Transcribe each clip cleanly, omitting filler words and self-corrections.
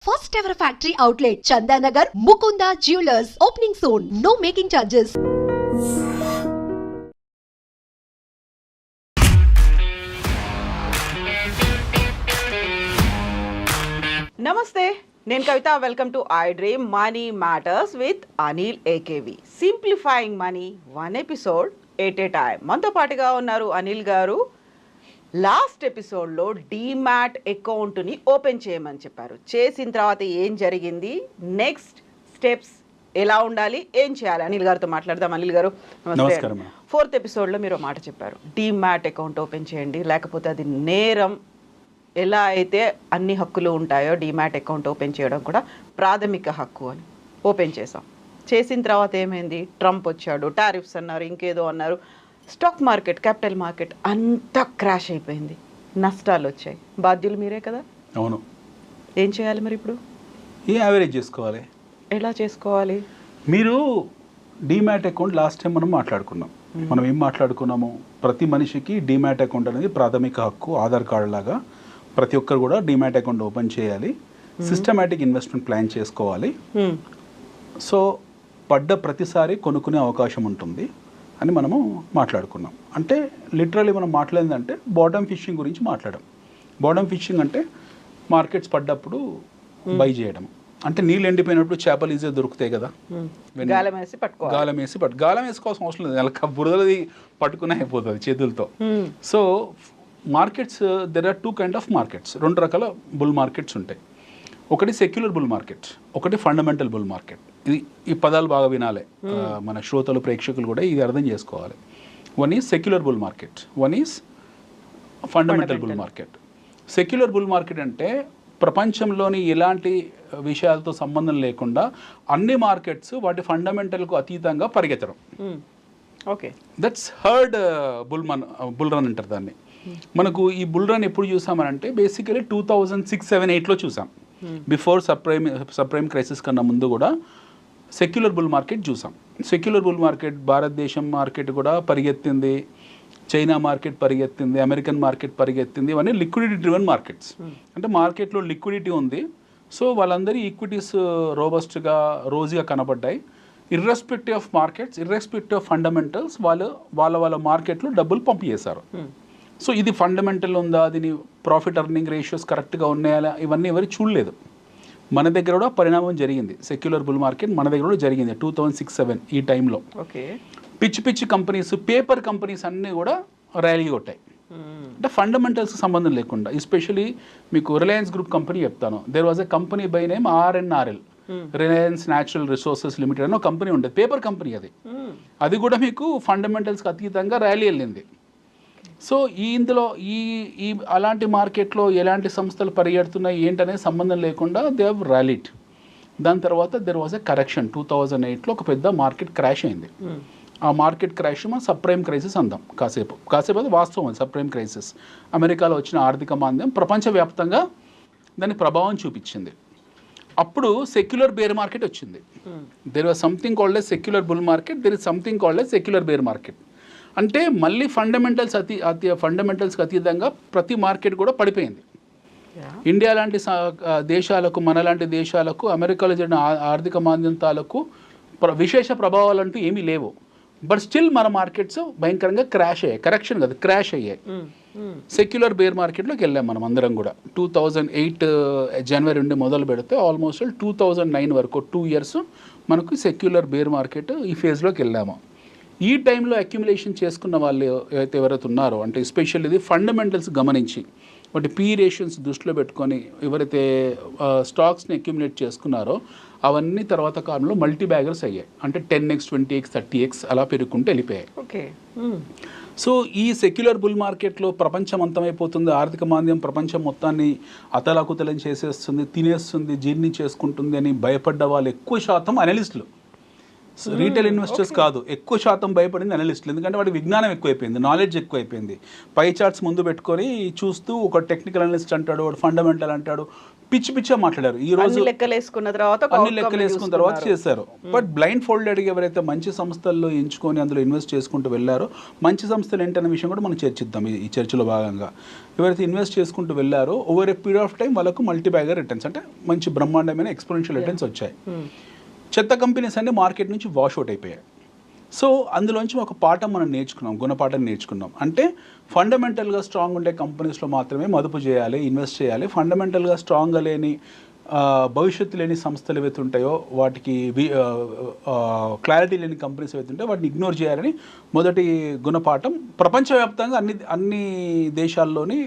first ever factory outlet, Chandanagar, Mukunda Jewelers, opening soon. No making charges. నమస్తే, నేను Kavitha. Welcome to iDream Money Matters with Anil AKV. Simplifying money, one episode at a time. మనతో పాటుగా ఉన్నారు అనిల్ గారు. Last ఎపిసోడ్లో demat అకౌంట్ని open చేయమని చెప్పారు. చేసిన తర్వాత ఏం జరిగింది, నెక్స్ట్ స్టెప్స్ ఎలా ఉండాలి, ఏం చేయాలి, అనిల్ గారితో మాట్లాడదాం. అనిల్ గారు నమస్తే. 4th ఎపిసోడ్లో మీరు మాట చెప్పారు, డీమ్యాట్ అకౌంట్ ఓపెన్ చేయండి, లేకపోతే అది నేరం. ఎలా అయితే అన్ని హక్కులు ఉంటాయో డీమ్యాట్ అకౌంట్ ఓపెన్ చేయడం కూడా ప్రాథమిక హక్కు అని ఓపెన్ చేసాం. చేసిన తర్వాత ఏమైంది, ట్రంప్ వచ్చాడు, టారిఫ్స్ అన్నారు, ఇంకేదో అన్నారు. స్టాక్ మార్కెట్, క్యాపిటల్ మార్కెట్ అంతా క్రాష్ అయిపోయింది, నష్టాలు వచ్చాయి. బాధ్యులు మీరే కదా. అవును. ఏం చేయాలి మరి ఇప్పుడు? యావరేజ్ చేసుకోవాలి. ఎలా చేసుకోవాలి? మీరు డీమ్యాట్ అకౌంట్ లాస్ట్ టైం మనం మాట్లాడుకున్నాం. మనం ఏం మాట్లాడుకున్నాము, ప్రతి మనిషికి డీమ్యాట్ అకౌంట్ అనేది ప్రాథమిక హక్కు. ఆధార్ కార్డు లాగా ప్రతి ఒక్కరు కూడా డీమ్యాట్ అకౌంట్ ఓపెన్ చేయాలి, సిస్టమేటిక్ ఇన్వెస్ట్మెంట్ ప్లాన్ చేసుకోవాలి. సో పడ్డ ప్రతిసారి కొనుక్కునే అవకాశం ఉంటుంది అని మనము మాట్లాడుకున్నాం. అంటే లిటరల్లీ మనం మాట్లాడిందంటే బాటమ్ ఫిషింగ్ గురించి మాట్లాడడం. బాటమ్ ఫిషింగ్ అంటే మార్కెట్స్ పడ్డప్పుడు బై చేయడం. అంటే నీళ్ళు ఎండిపోయినప్పుడు చేపలు ఈజీగా దొరుకుతాయి కదా, గాలం వేసుకోవాల్సిన అవసరం లేదు, నెల బురదలది పట్టుకునే అయిపోతుంది చేతులతో. So markets, there are 2 kind of markets. 2 రకాల బుల్ మార్కెట్స్ ఉంటాయి. ఒకటి సెక్యులర్ బుల్ మార్కెట్, ఒకటి ఫండమెంటల్ బుల్ మార్కెట్. ఈ పదాలు బాగా వినాలి, మన శ్రోతలు ప్రేక్షకులు కూడా ఇది అర్థం చేసుకోవాలి. One is secular bull market, one is fundamental bull market. Secular bull market అంటే ప్రపంచంలోని ఎలాంటి విషయాలతో సంబంధం లేకుండా అన్ని మార్కెట్స్ వాటి ఫండమెంటల్కు అతీతంగా పరిగెత్తడం. Okay, that's heard bull run అంటారు దాన్ని. మనకు ఈ బుల్ రన్ ఎప్పుడు చూసామనంటే బేసికలీ 2006-7-8లో చూసాం. బిఫోర్ సబ్ప్రైమ్ క్రైసిస్ కన్నా ముందు కూడా సెక్యులర్ బుల్ మార్కెట్ చూసాం. సెక్యులర్ బుల్ మార్కెట్ భారతదేశం మార్కెట్ కూడా పరిగెత్తింది, చైనా మార్కెట్ పరిగెత్తింది, అమెరికన్ మార్కెట్ పరిగెత్తింది. ఇవన్నీ లిక్విడిటీ డ్రివెన్ మార్కెట్స్. అంటే మార్కెట్లో లిక్విడిటీ ఉంది, సో వాళ్ళందరి ఈక్విటీస్ రోబస్ట్గా రోజుగా కనబడ్డాయి. Irrespective of markets, irrespective of fundamentals, వాళ్ళ మార్కెట్లో డబ్బులు పంపు చేశారు. సో ఇది ఫండమెంటల్ ఉందా, దీని ప్రాఫిట్ ఎర్నింగ్ రేషియోస్ కరెక్ట్గా ఉన్నాయా, ఇవన్నీ ఎవరు చూడలేదు. మన దగ్గర కూడా పరిణామం జరిగింది. సెక్యులర్ బుల్ మార్కెట్ మన దగ్గర కూడా జరిగింది 2006-7 ఈ టైంలో. ఓకే, పిచ్చి కంపెనీస్, పేపర్ కంపెనీస్ అన్నీ కూడా ర్యాలీ కొట్టాయి. అంటే ఫండమెంటల్స్ సంబంధం లేకుండా. ఎస్పెషలీ మీకు రిలయన్స్ గ్రూప్ కంపెనీ చెప్తాను. There was a company by name RNRL, Reliance natural resources limited అని ఒక కంపెనీ ఉండేది, పేపర్ కంపెనీ. అది కూడా మీకు ఫండమెంటల్స్కి అతీతంగా ర్యాలీ వెళ్ళింది. సో ఇందులో ఈ అలాంటి మార్కెట్లో ఎలాంటి సంస్థలు పరిగెడుతున్నాయి ఏంటనేది సంబంధం లేకుండా దే హ్యావ్ ర్యాలీడ్. దాని తర్వాత దెర్ వాజ్ ఎ కరెక్షన్. 2008లో ఒక పెద్ద మార్కెట్ క్రాష్ అయింది. ఆ మార్కెట్ క్రాష్ మనం సబ్ప్రైమ్ క్రైసిస్ అందాం. కాసేపు అది వాస్తవం, అది సబ్ప్రైమ్ క్రైసిస్. అమెరికాలో వచ్చిన ఆర్థిక మాంద్యం ప్రపంచవ్యాప్తంగా దాని ప్రభావం చూపించింది. అప్పుడు సెక్యులర్ బేర్ మార్కెట్ వచ్చింది. There was something called a secular bull market, there is something called a secular bear market. అంటే మళ్ళీ ఫండమెంటల్స్కి అతీతంగా ప్రతి మార్కెట్ కూడా పడిపోయింది. ఇండియా లాంటి దేశాలకు, మన లాంటి దేశాలకు అమెరికాలో జరిగిన ఆర్థిక మాంద్యంతాలకు విశేష ప్రభావాలు అంటూ ఏమీ లేవు. బట్ స్టిల్ మన మార్కెట్స్ భయంకరంగా క్రాష్ అయ్యాయి. కరెక్షన్ కాదు, క్రాష్ అయ్యాయి. సెక్యులర్ బేర్ మార్కెట్లోకి వెళ్ళాం మనం అందరం కూడా. 2008 జనవరి నుండి మొదలు పెడితే ఆల్మోస్ట్ 2009 వరకు 2 years మనకు సెక్యులర్ బేర్ మార్కెట్ ఈ ఫేజ్లోకి వెళ్ళాము. ఈ టైంలో అక్యుములేషన్ చేసుకున్న వాళ్ళు ఎవరైతే ఉన్నారో, అంటే ఎస్పెషల్ ఇది ఫండమెంటల్స్ గమనించి వాటి పీ రేషియోస్ దృష్టిలో పెట్టుకొని ఎవరైతే స్టాక్స్ని అక్యుములేట్ చేసుకున్నారో అవన్నీ తర్వాత కాలంలో మల్టీ బ్యాగర్స్ అయ్యాయి. అంటే 10x, 20x, 30x అలా పెరుగుకుంటూ వెళ్ళిపోయాయి. ఓకే. సో ఈ సెక్యులర్ బుల్ మార్కెట్లో ప్రపంచం అంతమైపోతుంది, ఆర్థిక మాంద్యం ప్రపంచం మొత్తాన్ని అతలాకుతలం చేసేస్తుంది, తినేస్తుంది, జీర్ణి చేసుకుంటుంది అని భయపడ్డ వాళ్ళు ఎక్కువ శాతం అనలిస్టులు. రీటైల్ ఇన్వెస్టర్స్ కాదు, ఎక్కువ శాతం భయపడింది అనలిస్టులు. ఎందుకంటే వాడి విజ్ఞానం ఎక్కువైపోయింది, నాలెడ్జ్ ఎక్కువైపోయింది. పై చార్ట్స్ ముందు పెట్టుకొని చూస్తూ ఒక టెక్నికల్ అనలిస్ట్ అంటాడు, వాడు ఫండమెంటల్ అంటాడు, పిచ్చి పిచ్చిగా మాట్లాడారు. ఈ రోజు అన్ని లెక్కలేసుకున్న తర్వాత చేశారు. బట్ బ్లైండ్ ఫోల్డెడ్ ఎవరైతే మంచి సంస్థల్లో ఎంచుకొని అందులో ఇన్వెస్ట్ చేసుకుంటూ వెళ్ళారో, మంచి సంస్థలు ఏంటనే విషయం కూడా మనం చర్చిద్దాం ఈ చర్చలో భాగంగా. ఎవరైతే ఇన్వెస్ట్ చేసుకుంటూ వెళ్ళారో over a period of time వాళ్ళకు మల్టీబ్యాగర్ రిటర్న్స్, అంటే మంచి బ్రహ్మాండమైన ఎక్స్పోనెన్షియల్ రిటర్న్స్ వచ్చాయి. చెత్త కంపెనీస్ అన్ని మార్కెట్ నుంచి వాష్ అవుట్ అయిపోయాయి. సో అందులోంచి ఒక పాఠం మనం నేర్చుకున్నాం, గుణపాఠం నేర్చుకున్నాం. అంటే ఫండమెంటల్గా స్ట్రాంగ్ ఉండే కంపెనీస్లో మాత్రమే మదుపు చేయాలి, ఇన్వెస్ట్ చేయాలి. ఫండమెంటల్గా స్ట్రాంగ్గా లేని భవిష్యత్తు లేని సంస్థలు ఏవైతే ఉంటాయో, వాటికి క్లారిటీ లేని కంపెనీస్ ఏవైతే ఉంటాయో వాటిని ఇగ్నోర్ చేయాలని మొదటి గుణపాఠం ప్రపంచవ్యాప్తంగా అన్ని దేశాల్లోని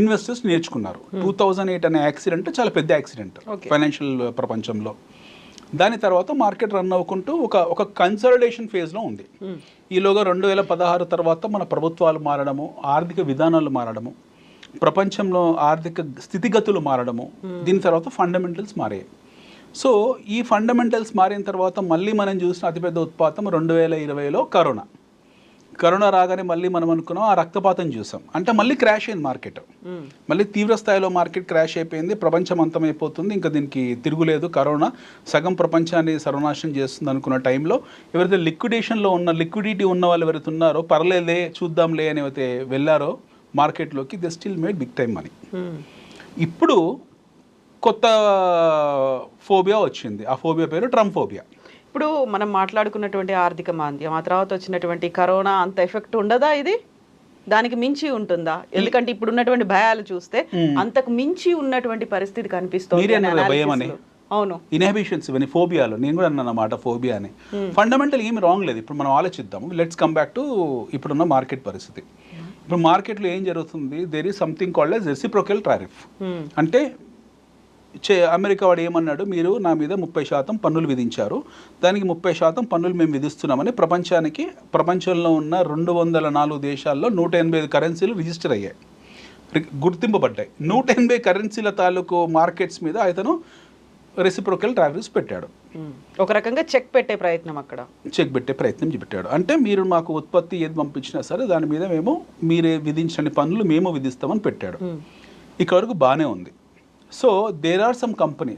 ఇన్వెస్టర్స్ నేర్చుకున్నారు. 2008 అనే యాక్సిడెంట్ చాలా పెద్ద యాక్సిడెంట్ ఫైనాన్షియల్ ప్రపంచంలో. దాని తర్వాత మార్కెట్ రన్ అవ్వకుంటూ ఒక కన్సల్టేషన్ ఫేజ్లో ఉంది. ఈలోగా 2016 తర్వాత మన ప్రభుత్వాలు మారడము, ఆర్థిక విధానాలు మారడము, ప్రపంచంలో ఆర్థిక స్థితిగతులు మారడము, దీని తర్వాత ఫండమెంటల్స్ మారాయి. సో ఈ ఫండమెంటల్స్ మారిన తర్వాత మళ్ళీ మనం చూసిన అతిపెద్ద ఉత్పాతం 2020లో కరోనా రాగానే మళ్ళీ మనం అనుకున్నాం, ఆ రక్తపాతం చూసాం. అంటే మళ్ళీ క్రాష్ అయింది మార్కెట్, మళ్ళీ తీవ్ర స్థాయిలో మార్కెట్ క్రాష్ అయిపోయింది. ప్రపంచం అంతమైపోతుంది, ఇంకా దీనికి తిరుగులేదు, కరోనా సగం ప్రపంచాన్ని సర్వనాశనం చేస్తుంది అనుకున్న టైంలో ఎవరైతే లిక్విడిటీ ఉన్న వాళ్ళు ఎవరైతే ఉన్నారో, పర్లేదే చూద్దాంలే అని అయితే వెళ్ళారో మార్కెట్లోకి, they still made big time money. ఇప్పుడు కొత్త ఫోబియా వచ్చింది, ఆ ఫోబియా పేరు ట్రంప్ ఫోబియా. ఇప్పుడు మనం మాట్లాడుకున్నటువంటి ఆర్థిక మాంద్యం, ఆ తర్వాత వచ్చినటువంటి కరోనా అంత ఎఫెక్ట్ ఉండదా? ఇది దానికి మించి ఉంటుందా? ఎందుకంటే ఇప్పుడు ఉన్నటువంటి భయాలు చూస్తే అంతకు మించి ఉన్నటువంటి పరిస్థితి కనిపిస్తుంది. అవును, ఇన్హిబిషన్స్ ఇవన్నీ ఫోబియాలో, నేను కూడా అన్నాను అన్నమాట ఫోబియా అని. ఫండమెంటల్ ఏమి రాంగ్ లేదు. ఇప్పుడు మనం ఆలోచిద్దాము, లెట్స్ కమ్ బ్యాక్ టు ఇప్పుడున్న మార్కెట్ పరిస్థితి. ఇప్పుడు మార్కెట్లో ఏం జరుగుతుంది, there is something called as reciprocal tariff. అంటే అమెరికా వాడు ఏమన్నాడు, మీరు నా మీద 30% పన్నులు విధించారు, దానికి 30% పన్నులు మేము విధిస్తున్నామని ప్రపంచంలో ఉన్న 204 దేశాల్లో 185 కరెన్సీలు రిజిస్టర్ అయ్యాయి, గుర్తింపబడ్డాయి. 180 కరెన్సీల తాలూకు మార్కెట్స్ మీద అతను రెసిప్రోకల్ టారిఫ్స్ పెట్టాడు. ఒక రకంగా చెక్ పెట్టే ప్రయత్నం పెట్టాడు. అంటే మీరు మాకు ఉత్పత్తి ఏది పంపించినా సరే దాని మీద మీరే విధించిన పన్నులు మేము విధిస్తామని పెట్టాడు. ఇక్కడ వరకు బాగానే ఉంది. So there are some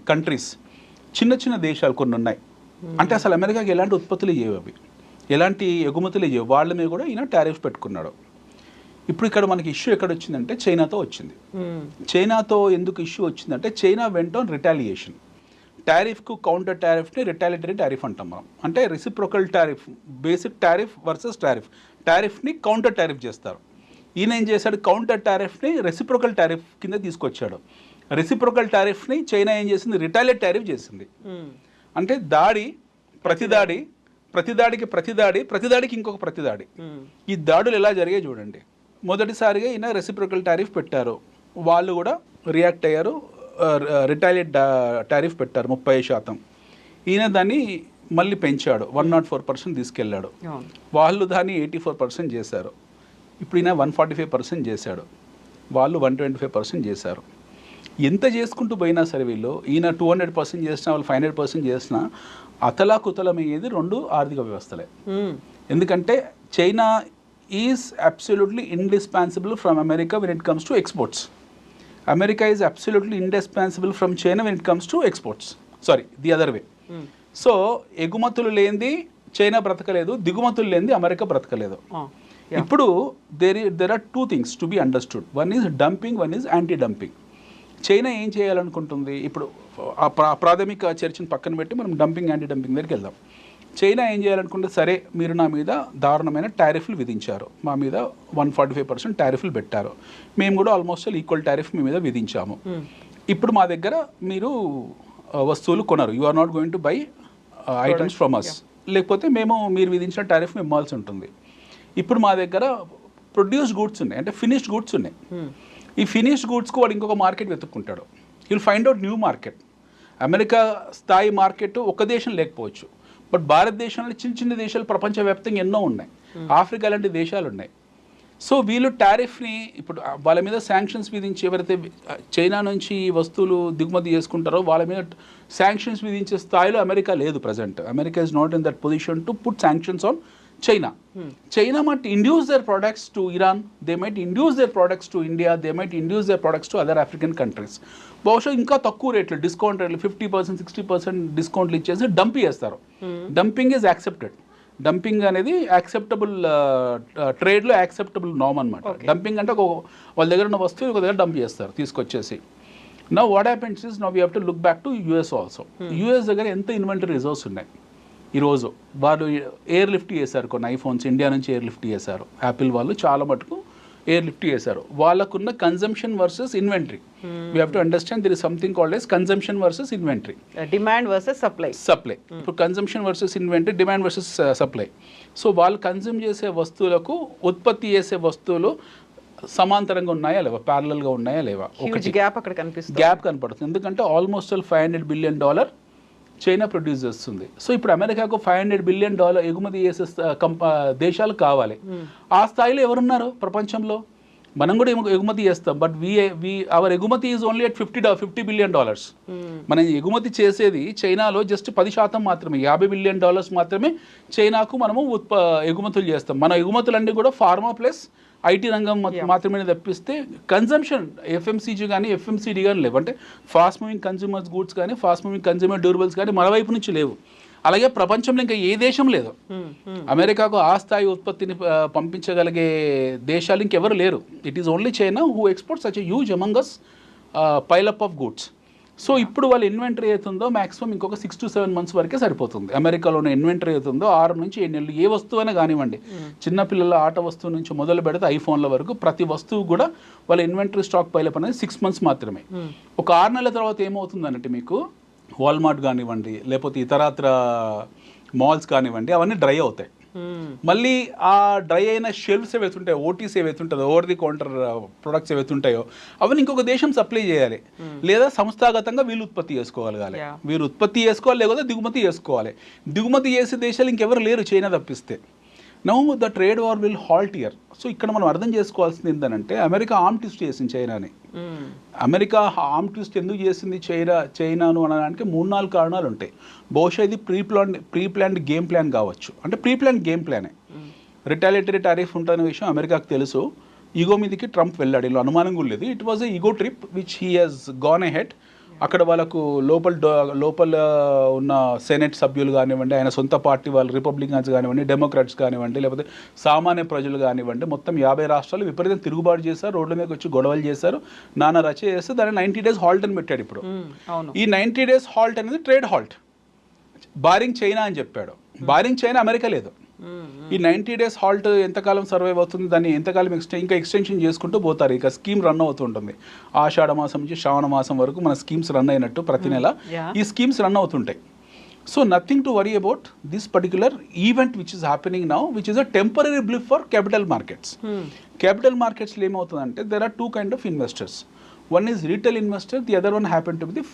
countries, చిన్న దేశాలు కొన్ని ఉన్నాయి, అంటే అసలు అమెరికాకి ఎలాంటి ఉత్పత్తులు ఇవ్వవు, అవి ఎలాంటి ఎగుమతులు ఇవ్వవు, వాళ్ళ మీద కూడా ఈయన టారిఫ్ పెట్టుకున్నాడు. ఇప్పుడు ఇక్కడ మనకి ఇష్యూ ఎక్కడ వచ్చిందంటే చైనాతో వచ్చింది. చైనాతో ఎందుకు ఇష్యూ వచ్చిందంటే చైనా వెంట ఆన్ రిటాలియేషన్. టారిఫ్కు కౌంటర్ టారిఫ్ని రిటాలిటరీ టారిఫ్ అంటాం మనం. అంటే reciprocal tariff, basic tariff versus టారిఫ్ని కౌంటర్ టారిఫ్ చేస్తారు. ఈయన ఏం చేశాడు, కౌంటర్ టారిఫ్ని రెసిప్రోకల్ టారిఫ్ కింద తీసుకొచ్చాడు. రెసిప్రోకల్ టారిఫ్ని చైనా ఏం చేసింది, రిటాలియేట్ టారిఫ్ చేసింది. అంటే ప్రతిదాడికి ఇంకొక ప్రతిదాడి. ఈ దాడులు ఎలా జరిగాయి చూడండి. మొదటిసారిగా ఈయన రెసిప్రోకల్ టారిఫ్ పెట్టారు, వాళ్ళు కూడా రియాక్ట్ అయ్యారు, రిటాలియేట్ టారిఫ్ పెట్టారు 30%. ఈయన దాన్ని మళ్ళీ పెంచాడు, 104% తీసుకెళ్ళాడు. వాళ్ళు దాన్ని 84% చేశారు. ఇప్పుడు ఈయన 145% చేశాడు, వాళ్ళు 125% చేశారు. ఎంత చేసుకుంటూ పోయినా సరే వీళ్ళు, ఈయన 200% చేసినా వాళ్ళు 500% చేసినా అతలాకుతలమయ్యేది రెండు ఆర్థిక వ్యవస్థలే. ఎందుకంటే China is absolutely indispensable from America when it comes to exports. America is absolutely indispensable from China when it comes to exports. Sorry, the other way. So ఎగుమతులు లేనిది చైనా బ్రతకలేదు, దిగుమతులు లేనిది అమెరికా బ్రతకలేదు. ఇప్పుడు there are 2 things to be understood. One is dumping, one is anti dumping. China ఏం చేయాలనుకుంటుంది, ఇప్పుడు ఆ ప్రాథమిక చర్చను పక్కన పెట్టి మనం డంపింగ్ యాంటీ డంపింగ్ దగ్గరికి వెళ్దాం. చైనా ఏం చేయాలనుకుంటే, సరే మీరు నా మీద దారుణమైన టారిఫ్లు విధించారు, మా మీద 145% టారిఫ్లు పెట్టారు, మేము కూడా ఆల్మోస్ట్ ఈక్వల్ టారిఫ్ మీ మీద విధించాము. ఇప్పుడు మా దగ్గర మీరు వస్తువులు కొనరు, you are not going to buy items from us, లేకపోతే మీరు విధించిన టారిఫ్ మేము ఇవ్వాల్సి ఉంటుంది. ఇప్పుడు మా దగ్గర ప్రొడ్యూస్డ్ గూడ్స్ ఉన్నాయి, అంటే ఫినిష్డ్ గూడ్స్ ఉన్నాయి. ఈ ఫినిష్డ్ గూడ్స్కు వాడు ఇంకొక మార్కెట్ వెతుక్కుంటాడు. Will find out new market. America స్థాయి మార్కెట్ ఒక దేశం లేకపోవచ్చు, బట్ భారతదేశంలో చిన్న దేశాలు ప్రపంచవ్యాప్తంగా ఎన్నో ఉన్నాయి, ఆఫ్రికా లాంటి దేశాలు ఉన్నాయి. సో వీళ్ళు టారిఫ్ని ఇప్పుడు వాళ్ళ మీద శాంక్షన్స్ విధించి ఎవరైతే చైనా నుంచి వస్తువులు దిగుమతి చేసుకుంటారో వాళ్ళ మీద శాంక్షన్స్ విధించే స్థాయిలో అమెరికా లేదు present. America is not in that position to put sanctions on China. China might induce their products to Iran, they might induce their products to India, they might induce their products to other African countries. బహుశా ఇంకా తక్కువ రేట్లు, discount రేట్లు 50%, 60% డిస్కౌంట్లు ఇచ్చేసి dump చేస్తారు. Dumping is accepted. Dumping అనేది acceptable, ట్రేడ్లో acceptable నామ్ అనమాట. డంపింగ్ అంటే వాళ్ళ దగ్గర ఉన్న వస్తువు ఒక దగ్గర డంప్ చేస్తారు తీసుకొచ్చేసి. Now what happens is now we have to look back to US also. US దగ్గర ఎంత ఇన్వెంటరీ రిజర్వ్స్ ఉన్నాయి ఈరోజు. వాళ్ళు ఎయిర్ లిఫ్ట్ చేశారు కొన్ని ఐఫోన్స్, ఇండియా నుంచి ఎయిర్ లిఫ్ట్ చేశారు. యాపిల్ వాళ్ళు చాలా మటుకు ఎయిర్ లిఫ్ట్ చేశారు. వాళ్ళకున్న consumption versus inventory, we have to understand there is something called as consumption versus inventory, demand versus supply. ఇప్పుడు consumption versus inventory, demand versus supply. So వాళ్ళు కన్జ్యూమ్ చేసే వస్తువులకు ఉత్పత్తి చేసే వస్తువులు సమాంతరంగా ఉన్నాయా లేవా, ప్యారలల్గా ఉన్నాయా లేవా, ఒక గ్యాప్ అక్కడ కనిపిస్తుంది, గ్యాప్ కనపడుతుంది. ఎందుకంటే ఆల్మోస్ట్ $500 బిలియన్ చైనా ప్రొడ్యూస్ చేస్తుంది. సో ఇప్పుడు అమెరికాకు $500 బిలియన్ ఎగుమతి చేసే దేశాలు కావాలి. ఆ స్థాయిలో ఎవరున్నారు ప్రపంచంలో? మనం కూడా ఎగుమతి చేస్తాం, బట్ అవర్ ఎగుమతి ఈజ్ ఓన్లీ అట్ $50 బిలియన్. మనం ఎగుమతి చేసేది చైనాలో జస్ట్ 10% మాత్రమే, $50 బిలియన్ మాత్రమే చైనాకు మనము ఎగుమతులు చేస్తాం. మన ఎగుమతులన్నీ కూడా ఫార్మా ప్లస్ ఐటీ రంగం మాత్రమే తప్పిస్తే కన్జంప్షన్ ఎఫ్ఎంసీజీ కానీ ఎఫ్ఎంసీడీ కానీ లేవు. అంటే ఫాస్ట్ మూవింగ్ కన్జ్యూమర్స్ గూడ్స్ కానీ ఫాస్ట్ మూవింగ్ కన్జ్యూమర్ డ్యూరబుల్స్ కానీ మన వైపు నుంచి లేవు. అలాగే ప్రపంచంలో ఇంకా ఏ దేశం లేదు అమెరికాకు ఆ స్థాయి ఉత్పత్తిని పంపించగలిగే దేశాలు ఇంకెవరు లేరు. It is only China who exports such a huge among us pile up of goods. So ఇప్పుడు వాళ్ళ ఇన్వెంటరీ అవుతుందో మ్యాక్సిమం ఇంకొక 6 to 7 months వరకే సరిపోతుంది. అమెరికాలో ఉన్న ఇన్వెంటరీ అవుతుందో 6 నుంచి 7 నెలలు. ఏ వస్తువైనా కానివ్వండి, చిన్నపిల్లల ఆట వస్తువు నుంచి మొదలు పెడితే ఐఫోన్ల వరకు ప్రతి వస్తువు కూడా వాళ్ళ ఇన్వెంటరీ స్టాక్ పైలప్ అనేది 6 months మాత్రమే. ఒక 6 నెలల తర్వాత ఏమవుతుంది అంటే మీకు వాల్మార్ట్ కానివ్వండి లేకపోతే ఇతరత్ర మాల్స్ కానివ్వండి అవన్నీ డ్రై అవుతాయి. మళ్ళీ ఆ డ్రై అయిన షెల్ఫ్స్ ఏవైతే ఉంటాయో, ఓటీస్ ఏవైతే ఉంటుందో, ఓవర్ ది కౌంటర్ ప్రొడక్ట్స్ ఏవైతే ఉంటాయో అవన్నీ ఇంకొక దేశం సప్లై చేయాలి, లేదా సంస్థాగతంగా వీళ్ళు ఉత్పత్తి చేసుకోగలగాలి. వీరు ఉత్పత్తి చేసుకోవాలి, లేకపోతే దిగుమతి చేసుకోవాలి. దిగుమతి చేసే దేశాలు ఇంకెవరు లేరు చైనా తప్పిస్తే. Now the trade war will halt year. So ఇక్కడ మనం అర్థం చేసుకోవాల్సింది ఏంటంటే అమెరికా ఆర్మ్ ట్విస్ట్ చేసింది చైనాని. అమెరికా ఆర్మ్ ట్విస్ట్ ఎందుకు చేసింది చైనాను అనడానికి 3-4 కారణాలు ఉంటాయి. బహుశా ఇది ప్రీ ప్లాన్డ్ గేమ్ ప్లాన్ కావచ్చు. అంటే ప్రీ ప్లాన్డ్ గేమ్ ప్లానే. రిటాలిటరీ టారిఫ్ ఉంటున్న విషయం అమెరికాకు తెలుసు. ఈగో మీదకి ట్రంప్ వెళ్ళాడు, ఇలా అనుమానం కూడా లేదు. It was a ego trip which he has gone ahead. అక్కడ వాళ్ళకు లోపల ఉన్న సెనెట్ సభ్యులు కానివ్వండి, ఆయన సొంత పార్టీ వాళ్ళు రిపబ్లికన్స్ కానివ్వండి, డెమోక్రాట్స్ కానివ్వండి, లేకపోతే సామాన్య ప్రజలు కానివ్వండి, మొత్తం 50 రాష్ట్రాలు విపరీతం తిరుగుబాటు చేశారు, రోడ్ల మీదకి వచ్చి గొడవలు చేశారు, నానా రచ చేస్తే దాన్ని 90 days హాల్ట్ అని పెట్టాడు. ఇప్పుడు ఈ 90 days హాల్ట్ అనేది ట్రేడ్ హాల్ట్, బారింగ్ చైనా అని చెప్పాడు. బారింగ్ చైనా అమెరికా లేదు. ఈ 90 days హాల్ట్ ఎంతకాలం సర్వైవ్ అవుతుంది, దాన్ని ఎంతకాలం ఇంకా ఎక్స్టెన్షన్ చేసుకుంటూ పోతారు. ఇక స్కీమ్ రన్ అవుతుంటుంది. ఆషాఢ మాసం నుంచి శ్రావణ మాసం వరకు మన స్కీమ్స్ రన్ అయినట్టు ప్రతి నెల ఈ స్కీమ్స్ రన్ అవుతుంటాయి. So nothing to worry about this particular event which is happening now, which is a temporary blip for capital markets. Capital మార్కెట్స్లో ఏమవుతుందంటే there are 2 kinds of investors. One is retail investor, the other one happen to be the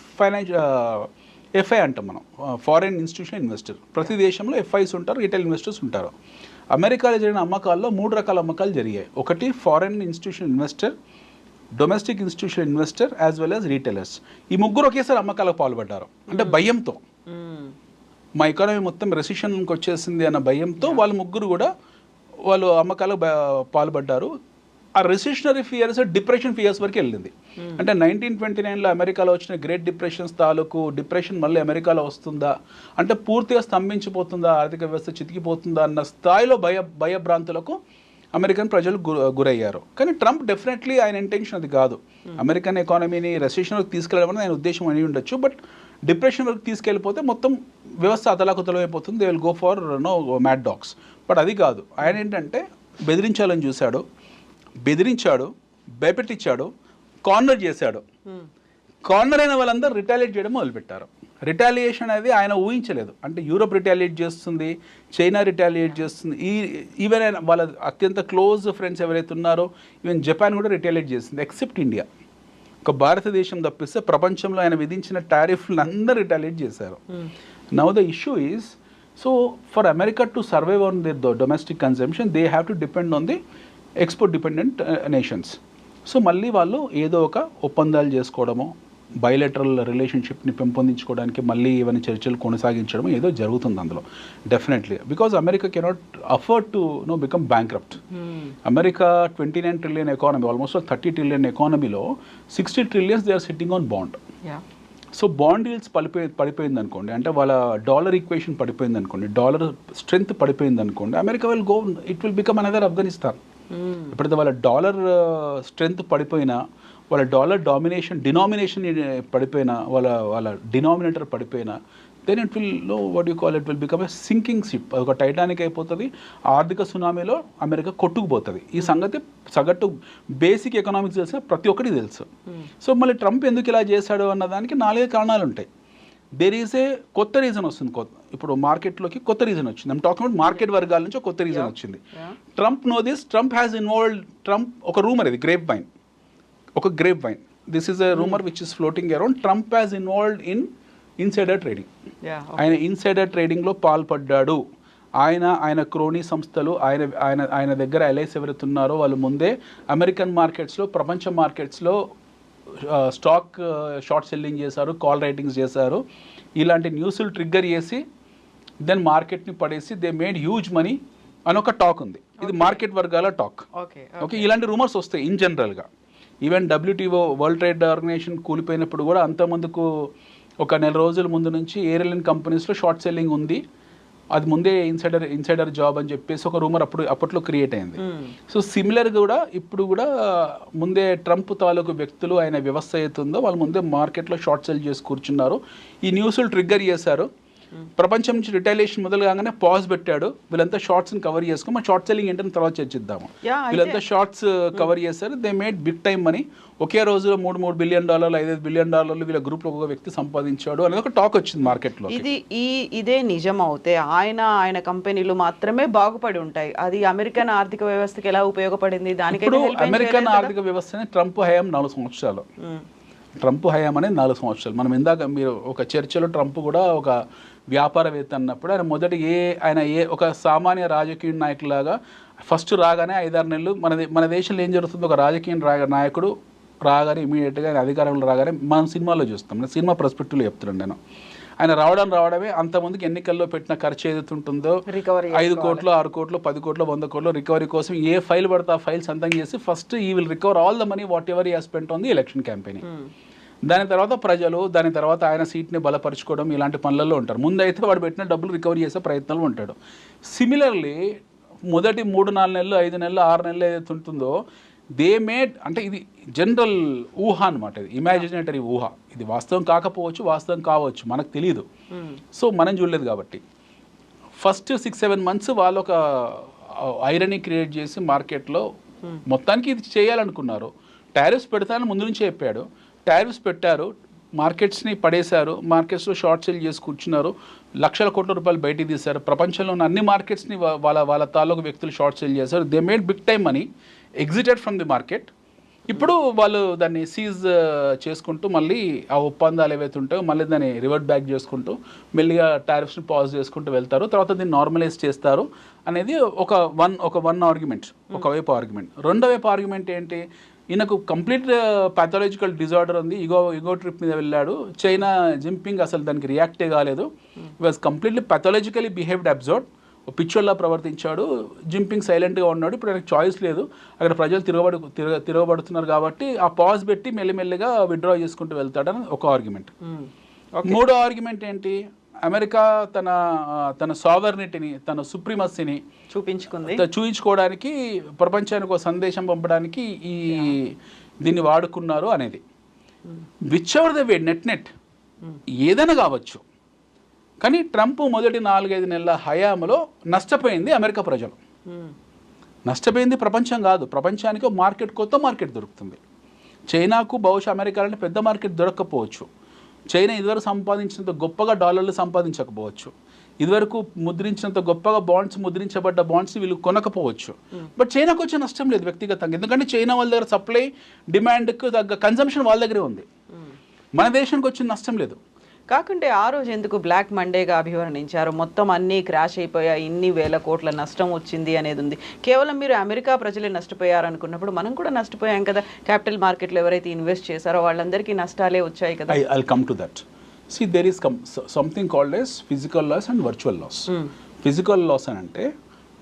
FI అంటాం మనం, foreign institution investor. ప్రతి దేశంలో ఎఫ్ఐస్ ఉంటారు, retail investors ఉంటారు. అమెరికాలో జరిగిన అమ్మకాల్లో 3 రకాల అమ్మకాలు జరిగాయి. ఒకటి foreign institution investor, domestic institution investor as well as retailers. ఈ ముగ్గురు ఒకేసారి అమ్మకాలకు పాల్పడ్డారు. అంటే భయంతో, మా ఎకానమీ మొత్తం రెసిషన్కి వచ్చేసింది అన్న భయంతో వాళ్ళు అమ్మకాలకు పాల్పడ్డారు. ఆ రెసిషనరీ ఫియర్స్ డిప్రెషన్ ఫియర్స్ వరకు వెళ్ళింది. అంటే 1929లో అమెరికాలో వచ్చిన గ్రేట్ డిప్రెషన్స్ తాలూకు డిప్రెషన్ మళ్ళీ అమెరికాలో వస్తుందా, అంటే పూర్తిగా స్తంభించిపోతుందా, ఆర్థిక వ్యవస్థ చితికిపోతుందా అన్న స్థాయిలో భయభ్రాంతులకు అమెరికన్ ప్రజలు గురయ్యారు. కానీ ట్రంప్ డెఫినెట్లీ ఆయన ఇంటెన్షన్ అది కాదు. అమెరికన్ ఎకానమీని రెసిషన్కి తీసుకెళ్ళడం అనేది ఆయన ఉద్దేశం అని ఉండొచ్చు. బట్ డిప్రెషన్ వరకు తీసుకెళ్ళిపోతే మొత్తం వ్యవస్థ అతలాకుతలం అయిపోతుంది. They will go for mad dogs. But అది కాదు. ఆయన ఏంటంటే బెదిరించాలని చూశాడు, భయపెట్టించాడు, కార్నర్ చేశాడు. కార్నర్ అయిన వాళ్ళందరూ రిటాలియేట్ చేయడం మొదలుపెట్టారు. రిటాలియేషన్ అనేది ఆయన ఊహించలేదు. అంటే యూరోప్ రిటాలియేట్ చేస్తుంది, చైనా రిటాలియేట్ చేస్తుంది, ఈవెన్ వాళ్ళ అత్యంత క్లోజ్ ఫ్రెండ్స్ ఎవరైతే ఉన్నారో ఈవెన్ జపాన్ కూడా రిటాలియేట్ చేస్తుంది, ఎక్సెప్ట్ ఇండియా. ఒక భారతదేశం తప్పిస్తే ప్రపంచంలో ఆయన విధించిన టారిఫ్లు అందరూ రిటాలియేట్ చేశారు. Now the issue is, so for America to survive on the domestic consumption they have to depend on the export dependent nations. So మళ్ళీ వాళ్ళు ఏదో ఒక ఒప్పందాలు చేసుకోవడమో, బయలెటరల్ రిలేషన్షిప్ని పెంపొందించుకోవడానికి మళ్ళీ ఏమైనా చర్చలు కొనసాగించడం ఏదో జరుగుతుంది అందులో definitely. Because America cannot afford to become bankrupt. America 29 trillion economy, almost 30 trillion ఎకానమీలో 60 trillions they are sitting on bond. So bond deals పడిపోయింది అనుకోండి, అంటే వాళ్ళ డాలర్ ఈక్వేషన్ పడిపోయింది అనుకోండి, డాలర్ స్ట్రెంగ్త్ పడిపోయింది అనుకోండి, America will go, it will become another Afghanistan. ఎప్పుడైతే వాళ్ళ డాలర్ స్ట్రెంగ్త్ పడిపోయినా, వాళ్ళ డాలర్ డినామినేషన్ పడిపోయినా, వాళ్ళ డినామినేటర్ పడిపోయినా, then it will what you call it will become a sinking ship. ఒక టైటానిక్ అయిపోతుంది. ఆర్థిక సునామీలో అమెరికా కొట్టుకుపోతుంది. ఈ సంగతి సగటు బేసిక్ ఎకనామిక్స్ తెలిసిన ప్రతి ఒక్కరికి తెలుసు. సో మళ్ళీ ట్రంప్ ఎందుకు ఇలా చేశాడు అన్నదానికి 4 కారణాలు ఉంటాయి. దేర్ ఈజ్ ఏ కొత్త రీజన్ వస్తుంది. ఇప్పుడు మార్కెట్లోకి కొత్త రీజన్ వచ్చింది. ఐమ్ టాకింగ్ అబౌట్ మార్కెట్ వర్గాల నుంచి కొత్త రీజన్ వచ్చింది. Trump know this. Trump has involved. Trump ఒక రూమర్, ఇది grapevine. This is a rumour which is floating around. Trump has involved in insider trading. ఆయన ఇన్సైడర్ ట్రేడింగ్లో పాల్పడ్డాడు. ఆయన క్రోనీ సంస్థలు, ఆయన దగ్గర ఎల్ఐసి ఎవరైతే ఉన్నారో వాళ్ళు ముందే అమెరికన్ మార్కెట్స్లో, ప్రపంచ మార్కెట్స్లో స్టాక్ షార్ట్ సెల్లింగ్ చేశారు, కాల్ రైటింగ్స్ చేశారు. ఇలాంటి న్యూస్లు ట్రిగ్గర్ చేసి దెన్ మార్కెట్ని పడేసి దే మేడ్ హ్యూజ్ మనీ అని ఒక టాక్ ఉంది. ఇది మార్కెట్ వర్గాల టాక్. ఓకే, ఇలాంటి రూమర్స్ వస్తాయి ఇన్ జనరల్గా. Even WTO, World Trade Organisation కూలిపోయినప్పుడు కూడా అంతమందుకు ఒక 4 రోజుల ముందు నుంచి ఎయిర్లైన్ కంపెనీస్లో షార్ట్ సెల్లింగ్ ఉంది, అది ముందే ఇన్సైడర్ జాబ్ అని చెప్పేసి ఒక రూమర్ అప్పట్లో క్రియేట్ అయింది. సో సిమిలర్ కూడా ఇప్పుడు కూడా ముందే ట్రంప్ తాలూకు వ్యక్తులు, ఆయన వ్యవస్థ అవుతుందో వాళ్ళు ముందే మార్కెట్లో షార్ట్ సెల్ చేసి కూర్చున్నారు. ఈ న్యూస్లు ట్రిగ్గర్ చేశారు. ప్రపంచం నుంచి రిటైలేషన్ మొదలు కాగానే పాజ్ పెట్టాడు. వీళ్ళంతా షార్ట్స్ని కవర్ చేసుకో, మన షార్ట్ సెల్లింగ్ ఏంటని తర్వాత చర్చిద్దాము. వీళ్ళంతా షార్ట్స్ కవర్ చేశారు. They made big time money. ఒకే రోజులో $3 బిలియన్, $5 బిలియన్ వీళ్ళ గ్రూప్లో ఒక వ్యక్తి సంపాదించాడు అనేది ఒక టాక్ వచ్చింది మార్కెట్లో. ఇదే నిజం అవుతే ఆయన కంపెనీలు మాత్రమే బాగుపడి ఉంటాయి. అది అమెరికన్ ఆర్థిక వ్యవస్థకి ఎలా ఉపయోగపడింది? దానికి అమెరికన్ ఆర్థిక వ్యవస్థని ట్రంప్ హయాం 4 సంవత్సరాలు. ట్రంప్ హయాం అనేది 4 సంవత్సరాలు. మనం ఇందాక మీరు ఒక చర్చలో ట్రంప్ కూడా ఒక వ్యాపారవేత్త అన్నప్పుడు ఆయన ఒక సామాన్య రాజకీయ నాయకులాగా ఫస్ట్ రాగానే 5-6 నెలలు మన దేశంలో ఏం జరుగుతుందో, ఒక రాజకీయ నాయకుడు రాగానే ఇమీడియట్గా ఆయన అధికారంలో రాగానే మనం సినిమాలో చూస్తాం. నేను సినిమా పర్స్పెక్టివ్లో చెప్తున్నాను. నేను ఆయన రావడమే అంతమందికి ఎన్నికల్లో పెట్టిన ఖర్చు ఏదైతే ఉంటుందో 5 కోట్లు, 6 కోట్లు, 10 కోట్లు, 100 కోట్లు రికవరీ కోసం ఏ ఫైల్ పడితే ఆ ఫైల్ సొంతం చేసి ఫస్ట్ ఈ will recover all the money what ever he has spent on the election campaign. దాని తర్వాత ప్రజలు, దాని తర్వాత ఆయన సీట్ని బలపరుచుకోవడం, ఇలాంటి పనులలో ఉంటారు. ముందైతే వాడు పెట్టిన డబ్బులు రికవరీ చేసే ప్రయత్నంలో ఉంటాడు. సిమిలర్లీ మొదటి 3-4 నెలలు, 5 నెలలు, 6 నెలలు ఏదైతే ఉంటుందో దే మేడ్, అంటే ఇది జనరల్ ఊహ అనమాట, ఇది ఇమాజినేటరీ ఊహ. ఇది వాస్తవం కాకపోవచ్చు, వాస్తవం కావచ్చు, మనకు తెలియదు. సో మనం చూడలేదు కాబట్టి ఫస్ట్ 6-7 మంత్స్ వాళ్ళు ఒక ఐరనీ క్రియేట్ చేసి మార్కెట్లో మొత్తానికి ఇది చేయాలనుకున్నారు. టారిఫ్స్ పెడతానని ముందు నుంచే చెప్పాడు. టారిఫ్స్ పెట్టారు, మార్కెట్స్ని పడేశారు, మార్కెట్స్లో షార్ట్ సెల్ చేసి కూర్చున్నారు, లక్షల కోట్ల రూపాయలు బయటికి తీశారు. ప్రపంచంలో ఉన్న అన్ని మార్కెట్స్ని వాళ్ళ తాలూకు వ్యక్తులు షార్ట్ సెల్ చేశారు. They made big time money, exited from the market. ఇప్పుడు వాళ్ళు దాన్ని సీజ్ చేసుకుంటూ మళ్ళీ ఆ ఒప్పందాలు ఏవైతే ఉంటాయో మళ్ళీ దాన్ని రివర్ట్ బ్యాక్ చేసుకుంటూ మెల్లిగా టారిఫ్స్ని పాజ్ చేసుకుంటూ వెళ్తారు. తర్వాత దీన్ని నార్మలైజ్ చేస్తారు అనేది ఒక వన్ ఆర్గ్యుమెంట్, ఒకవైపు ఆర్గ్యుమెంట్. రెండో వైపు ఆర్గ్యుమెంట్ ఏంటి, ఈయనకు కంప్లీట్ ప్యాథాలజికల్ డిజార్డర్ ఉంది, ఈగో ట్రిప్ మీద వెళ్ళాడు. చైనా జింపింగ్ అసలు దానికి రియాక్టే కాలేదు. Was completely pathologically behaved observe. పిచ్చోల్లా ప్రవర్తించాడు. జింపింగ్ సైలెంట్గా ఉన్నాడు. ఇప్పుడు ఆయనకు చాయిస్ లేదు, అక్కడ ప్రజలు తిరగబడుతున్నారు కాబట్టి ఆ పాజ్ పెట్టి మెల్లిమెల్లిగా విత్డ్రా చేసుకుంటూ వెళ్తాడని ఒక ఆర్గ్యుమెంట్. మూడో ఆర్గ్యుమెంట్ ఏంటి, అమెరికా తన సావర్నిటీని, తన సుప్రీమసీని చూపించుకోవడానికి, ప్రపంచానికి ఒక సందేశం పంపడానికి దీన్ని వాడుకున్నారు అనేది. Which ever the way, net ఏదైనా కావచ్చు. కానీ ట్రంప్ మొదటి 4-5 నెలల హయాంలో నష్టపోయింది అమెరికా ప్రజలు, నష్టపోయింది ప్రపంచం కాదు. ప్రపంచానికి కొత్త మార్కెట్ దొరుకుతుంది. చైనాకు బహుశా అమెరికాలోనే పెద్ద మార్కెట్ దొరకకపోవచ్చు. చైనా ఇదివరకు సంపాదించినంత గొప్పగా డాలర్లు సంపాదించకపోవచ్చు. ఇదివరకు ముద్రించినంత గొప్పగా ముద్రించబడ్డ బాండ్స్ని వీళ్ళు కొనకపోవచ్చు. బట్ చైనాకు వచ్చే నష్టం లేదు వ్యక్తిగతంగా, ఎందుకంటే చైనా వాళ్ళ దగ్గర సప్లై డిమాండ్కు తగ్గ కన్జంప్షన్ వాళ్ళ దగ్గరే ఉంది. మన దేశానికి వచ్చిన నష్టం లేదు. కాకుంటే ఆ రోజు ఎందుకు బ్లాక్ మండేగా అభివర్ణించారు? మొత్తం అన్నీ క్రాష్ అయిపోయాయి, ఇన్ని వేల కోట్ల నష్టం వచ్చింది అనేది ఉంది. కేవలం మీరు అమెరికా ప్రజలే నష్టపోయారు అనుకున్నప్పుడు మనం కూడా నష్టపోయాం కదా. క్యాపిటల్ మార్కెట్లో ఎవరైతే ఇన్వెస్ట్ చేశారో వాళ్ళందరికీ నష్టాలే వచ్చాయి కదా. I'll come to that. See, there is something called as physical loss and virtual loss. Physical loss అని అంటే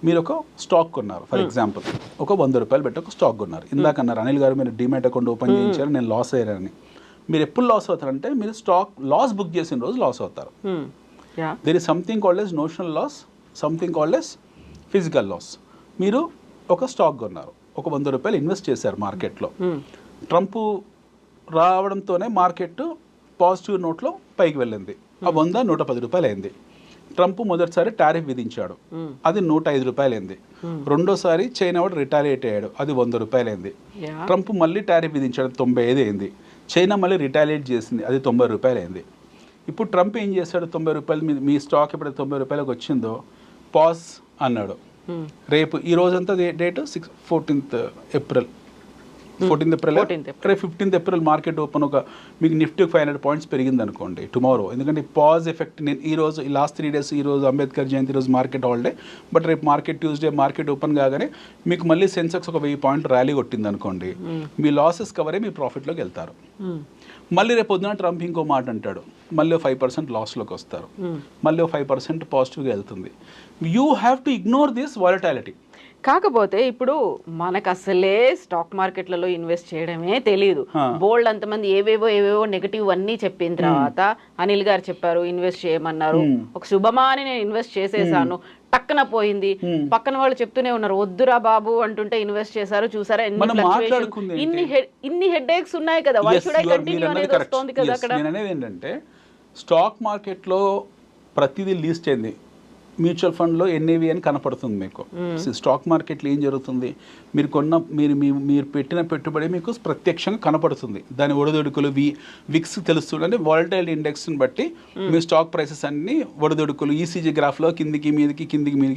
మీరు ఒక స్టాక్ కొన్నారు, ఫర్ ఎగ్జాంపుల్ ఒక 100 రూపాయలు పెట్టి ఒక స్టాక్ కొన్నారు. ఇందాక అన్నారు అనిల్ గారు మీరు డిమాట్ అకౌంట్ ఓపెన్ చేయించారు, నేను లాస్ అయ్యారని. మీరు ఎప్పుడు లాస్ అవుతారంటే మీరు స్టాక్ లాస్ బుక్ చేసిన రోజు లాస్ అవుతారు. There is something called as notional loss, something called as physical loss. మీరు ఒక స్టాక్ కొన్నారు, ఒక 100 రూపాయలు ఇన్వెస్ట్ చేశారు మార్కెట్లో. ట్రంప్ రావడంతోనే మార్కెట్ పాజిటివ్ నోట్లో పైకి వెళ్ళింది. ఆ 100 110 రూపాయలు అయింది. ట్రంప్ మొదటిసారి టారిఫ్ విధించాడు, అది 105 రూపాయలు అయింది. రెండోసారి చైనా వాడు రిటాలియేట్ అయ్యాడు, అది 100 రూపాయలు అయింది. ట్రంప్ మళ్ళీ టారిఫ్ విధించాడు, 95 అయింది. చైనా మళ్ళీ రిటాలియేట్ చేసింది, అది 90 రూపాయలు అయింది. ఇప్పుడు ట్రంప్ ఏం చేశాడు, 90 రూపాయలు మీ స్టాక్ ఎప్పుడు 90 రూపాయలకు వచ్చిందో పాజ్ అన్నాడు. రేపు ఈ రోజంతా date 14th April, 14th April, రేపు 15th ఏప్రిల్ మార్కెట్ ఓపెన్ ఒక మీకు నిఫ్టీ 500 పాయింట్స్ పెరిగింది అనుకోండి టుమారో. ఎందుకంటే పాజ్ ఎఫెక్ట్ నేను ఈ రోజు ఈ లాస్ట్ 3 డేస్, ఈ రోజు అంబేద్కర్ జయంతి రోజు మార్కెట్ హాలిడే, బట్ రేపు మార్కెట్ ట్యూస్డే మార్కెట్ ఓపెన్ కాగానే మీకు మళ్ళీ సెన్సెక్స్ ఒక 1000 పాయింట్ ర్యాలీ కొట్టింది అనుకోండి, మీ లాసెస్ కవరే మీ ప్రాఫిట్లోకి వెళ్తారు. మళ్ళీ రేపు పొద్దున ట్రంప్ ఇంకో మాట అంటాడు, మళ్ళీ 5% లాస్లోకి వస్తారు, మళ్ళీ 5% పాజిటివ్గా వెళ్తుంది. You have to ignore this volatility. కాకపోతే ఇప్పుడు మనకు అసలే స్టాక్ మార్కెట్లలో ఇన్వెస్ట్ చేయడమే తెలియదు. బోల్డ్ అంతమంది ఏవేవో నెగటివ్ అన్ని చెప్పిన తర్వాత అనిల్ గారు చెప్పారు ఇన్వెస్ట్ చేయమన్నారు. ఒక శుభమాని నేను ఇన్వెస్ట్ చేసేసాను, టక్కన పోయింది. పక్కన వాళ్ళు చెప్తూనే ఉన్నారు వద్దురా బాబు అంటుంటే ఇన్వెస్ట్ చేశారు. చూసారా ఇన్ని హెడ్ ఏక్స్ ఉన్నాయి కదా, వై షుడ్ ఐ కంటిన్యూ అనేది వస్తుంది కదా అక్కడ. నేను అనేది ఏంటంటే స్టాక్ మార్కెట్లో ప్రతిదీ లీస్ట్ అయింది, మ్యూచువల్ ఫండ్లో ఎన్ఏవి అని కనపడుతుంది మీకు. స్టాక్ మార్కెట్లో ఏం జరుగుతుంది, మీరు కొన్న మీరు పెట్టిన పెట్టుబడి మీకు ప్రత్యక్షంగా కనపడుతుంది. దాని ఒడిదొడుకులు విక్స్ తెలుస్తుంది. అంటే వాలటైల్ ఇండెక్స్ని బట్టి మీ స్టాక్ ప్రైసెస్ అన్ని ఒడిదొడుకులు ఈసీజీ గ్రాఫ్లో కిందికి మీదకి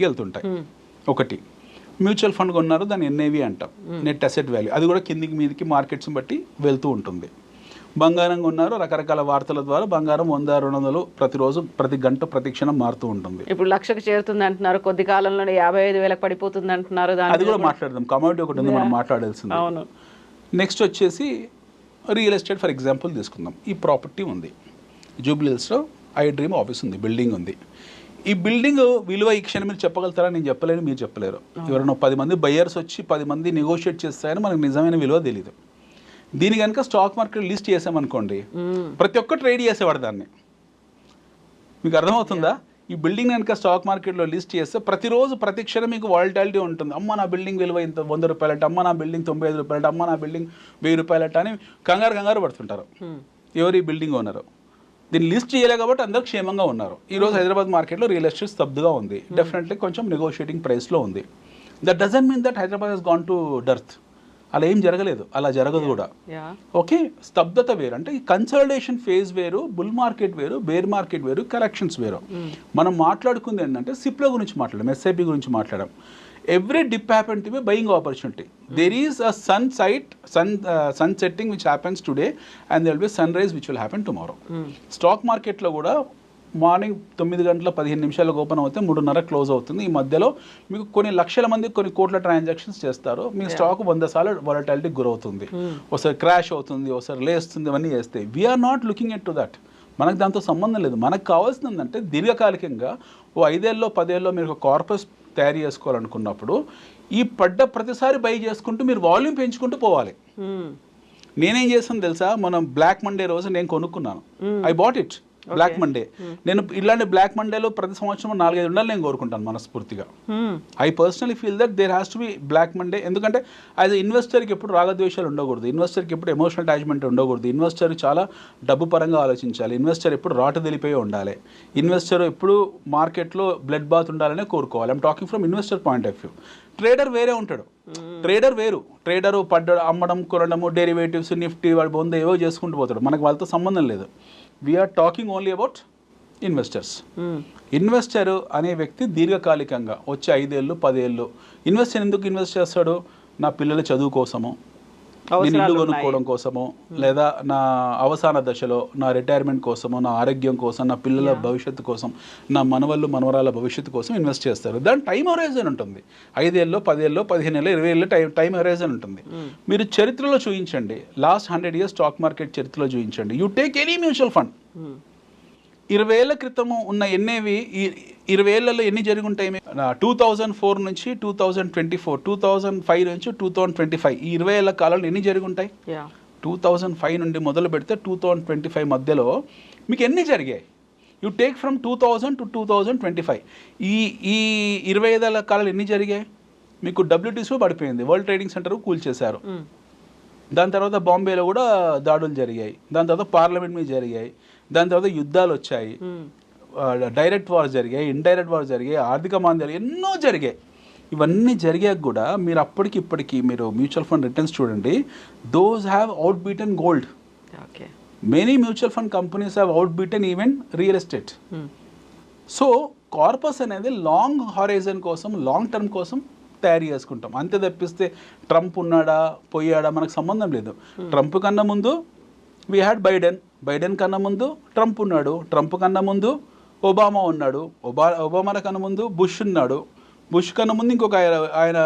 వెళ్తుంటాయి. ఒకటి మ్యూచువల్ ఫండ్ కొన్నారు, దాన్ని ఎన్ఏవి అంటాం, నెట్ అసెట్ వాల్యూ, అది కూడా కిందికి మీదకి మార్కెట్స్ని బట్టి వెళ్తూ ఉంటుంది. బంగారం కొన్నారు, రకరకాల వార్తల ద్వారా బంగారం 100 200 ప్రతిరోజు ప్రతి గంట ప్రతి క్షణం మారుతూ ఉంటుంది. ఇప్పుడు 1,00,000కి చేరుతుంది అంటున్నారు, కొద్ది కాలంలోనే 55,000 పడిపోతుంది అంటున్నారు. అది కూడా మాట్లాడదాం. కమోడిటీ ఒకటి ఉంది మనం మాట్లాడాల్సింది. అవును. నెక్స్ట్ వచ్చేసి రియల్ ఎస్టేట్ ఫర్ ఎగ్జాంపుల్ తీసుకుందాం. ఈ ప్రాపర్టీ ఉంది, జూబ్లీహిల్స్లో ఐ డ్రీమ్ ఆఫీస్ ఉంది, బిల్డింగ్ ఉంది. ఈ బిల్డింగ్ విలువ ఈ క్షణం మీరు చెప్పగలుగుతారా? నేను చెప్పలేను, మీరు చెప్పలేరు. ఎవరైనా 10 మంది బయ్యర్స్ వచ్చి 10 మంది నెగోషియేట్ చేస్తారని మనకు నిజమైన విలువ తెలియదు. దీని కనుక స్టాక్ మార్కెట్ లిస్ట్ చేసామనుకోండి, ప్రతి ఒక్క ట్రేడ్ చేసేవాడు దాన్ని. మీకు అర్థమవుతుందా? ఈ బిల్డింగ్ కనుక స్టాక్ మార్కెట్లో లిస్ట్ చేస్తే ప్రతిరోజు ప్రతి క్షణం మీకు వాలటాలిటీ ఉంటుంది. అమ్మ నా బిల్డింగ్ విలువ ఇంత 100 రూపాయలట, అమ్మ నా బిల్డింగ్ 95 రూపాయలట, అమ్మ నా బిల్డింగ్ 1000 రూపాయలట అని కంగారు పడుతుంటారు. ఎవరు ఈ బిల్డింగ్ ఓనరు? దీన్ని లిస్ట్ చేయలే కాబట్టి అందరూ క్షేమంగా ఉన్నారు. ఈరోజు హైదరాబాద్ మార్కెట్లో రియల్ ఎస్టేట్ స్తబ్దుగా ఉంది. డెఫినెట్లీ కొంచెం నెగోషియేటింగ్ ప్రైస్లో ఉంది. That doesn't mean that Hyderabad has gone to dirt. అలా ఏం జరగలేదు, అలా జరగదు కూడా. ఓకే, స్తబ్దత వేరు. అంటే ఈ కన్సల్టేషన్ ఫేజ్ వేరు, బుల్ మార్కెట్ వేరు, బేర్ మార్కెట్ వేరు, కరెక్షన్స్ వేరు. మనం మాట్లాడుకుంది ఏంటంటే సిప్లో గురించి మాట్లాడాం, ఎస్ఐపి గురించి మాట్లాడాం. Every dip happen to be buying opportunity. There is a sun setting which happens today and there will be sunrise which will happen tomorrow. Stock మార్కెట్లో కూడా మార్నింగ్ 9 గంటల 15 నిమిషాలకు ఓపెన్ అవుతే 3:30 క్లోజ్ అవుతుంది. ఈ మధ్యలో మీకు కొన్ని లక్షల మంది కొన్ని కోట్ల ట్రాన్సాక్షన్స్ చేస్తారు. మీ స్టాక్ 100 సార్లు వాలటాలిటీకి గురవుతుంది. ఒకసారి క్రాష్ అవుతుంది, ఒకసారి లేస్తుంది, ఇవన్నీ చేస్తాయి. We're not looking at to that. మనకు దాంతో సంబంధం లేదు. మనకు కావాల్సింది ఏంటంటే దీర్ఘకాలికంగా 5 ఏళ్ళలో 10 ఏళ్ళలో మీరు ఒక కార్పస్ తయారు చేసుకోవాలనుకున్నప్పుడు ఈ పడ్డ ప్రతిసారి బై చేసుకుంటూ మీరు వాల్యూమ్ పెంచుకుంటూ పోవాలి. నేనేం చేస్తాను తెలుసా, మనం బ్లాక్ మండే రోజు నేను కొనుక్కున్నాను. I bought it Black Monday. నేను ఇలాంటి బ్లాక్ మండేలో ప్రతి సంవత్సరం 4-5 ఉండాలి నేను కోరుకుంటాను మనస్ఫూర్తిగా. I personally feel that there has to be Black Monday. ఎందుకంటే యాజ్ ఇన్వెస్టర్కి ఎప్పుడు రాగద్వేషాలు ఉండకూడదు, ఇన్వెస్టర్కి ఎప్పుడు ఎమోషనల్ అటాచ్మెంట్ ఉండకూడదు. ఇన్వెస్టర్ చాలా డబ్బు పరంగా ఆలోచించాలి. ఇన్వెస్టర్ ఎప్పుడు రాటు తెలిపోయి ఉండాలి. ఇన్వెస్టర్ ఎప్పుడు మార్కెట్లో బ్లడ్ బాత్ ఉండాలనే కోరుకోవాలి. I'm talking from investor point of view. Trader వేరే ఉంటాడు, ట్రేడర్ వేరు. ట్రేడరు అమ్మడం కొనడము, డెరివేటివ్స్, నిఫ్టీ వాడు బొంద ఏవో చేసుకుంటూ పోతాడు. మనకు వాళ్ళతో సంబంధం లేదు. We're talking only about investors. Investor అనే వ్యక్తి దీర్ఘకాలికంగా వచ్చే 5 ఏళ్ళు 10 ఏళ్ళు ఇన్వెస్టర్ ఎందుకు ఇన్వెస్ట్ చేస్తాడు? నా పిల్లల చదువు కోసము, నేను ఇల్లు కొనుక్కోవడం కోసమో లేదా నా అవసాన దశలో నా రిటైర్మెంట్ కోసమో నా ఆరోగ్యం కోసం నా పిల్లల భవిష్యత్తు కోసం నా మనవరాల భవిష్యత్తు కోసం ఇన్వెస్ట్ చేస్తారు. దాని టైం హొరైజన్ ఉంటుంది. 5 ఏళ్ళు 10 ఏళ్ళు 15 ఏళ్ళు 20 ఏళ్ళు టైం హొరైజన్ ఉంటుంది. మీరు చరిత్రలో చూపించండి, లాస్ట్ 100 years స్టాక్ మార్కెట్ చరిత్రలో చూపించండి. You take any mutual fund 20 ఏళ్ల క్రితము ఉన్న ఎన్నేవి 20 ఏళ్లలో ఎన్ని జరిగి ఉంటాయి? 2004 నుంచి 2024, 2005 నుంచి 2025 ఈ 20 ఏళ్ల కాలంలో ఎన్ని జరిగి ఉంటాయి? 2005 నుండి మొదలు పెడితే 2025 మధ్యలో మీకు ఎన్ని జరిగాయి? యూ టేక్ ఫ్రమ్ 2000 to 2025 ఈ 25 ఏళ్ల కాలంలో ఎన్ని జరిగాయి? మీకు WTC పడిపోయింది, వరల్డ్ ట్రేడింగ్ సెంటర్ కూల్చేశారు. దాని తర్వాత బాంబేలో కూడా దాడులు జరిగాయి, దాని తర్వాత పార్లమెంట్ మీద జరిగాయి, దాని తర్వాత యుద్ధాలు వచ్చాయి, డైరెక్ట్ వార్స్ జరిగాయి, ఇండైరెక్ట్ వార్స్ జరిగాయి, ఆర్థిక మాంద్యాలు ఎన్నో జరిగాయి. ఇవన్నీ జరిగాక కూడా మీరు అప్పటికి ఇప్పటికి మీరు మ్యూచువల్ ఫండ్ రిటర్న్స్ చూడండి, those have out beaten gold. Many mutual fund companies have out beaten even real estate. So corpus అనేది లాంగ్ హారైజన్ కోసం, లాంగ్ టర్మ్ కోసం తయారు చేసుకుంటాం. అంతే తప్పిస్తే ట్రంప్ ఉన్నాడా పోయాడా మనకు సంబంధం లేదు. ట్రంప్ కన్నా ముందు వీ హ్యాడ్ బైడెన్ కన్నా ముందు ట్రంప్ ఉన్నాడు, ట్రంప్ కన్నా ముందు ఒబామా ఉన్నాడు, ఒబామా కన్నా ముందు బుష్ ఉన్నాడు, బుష్ కన్నా ముందు ఇంకొక ఆయన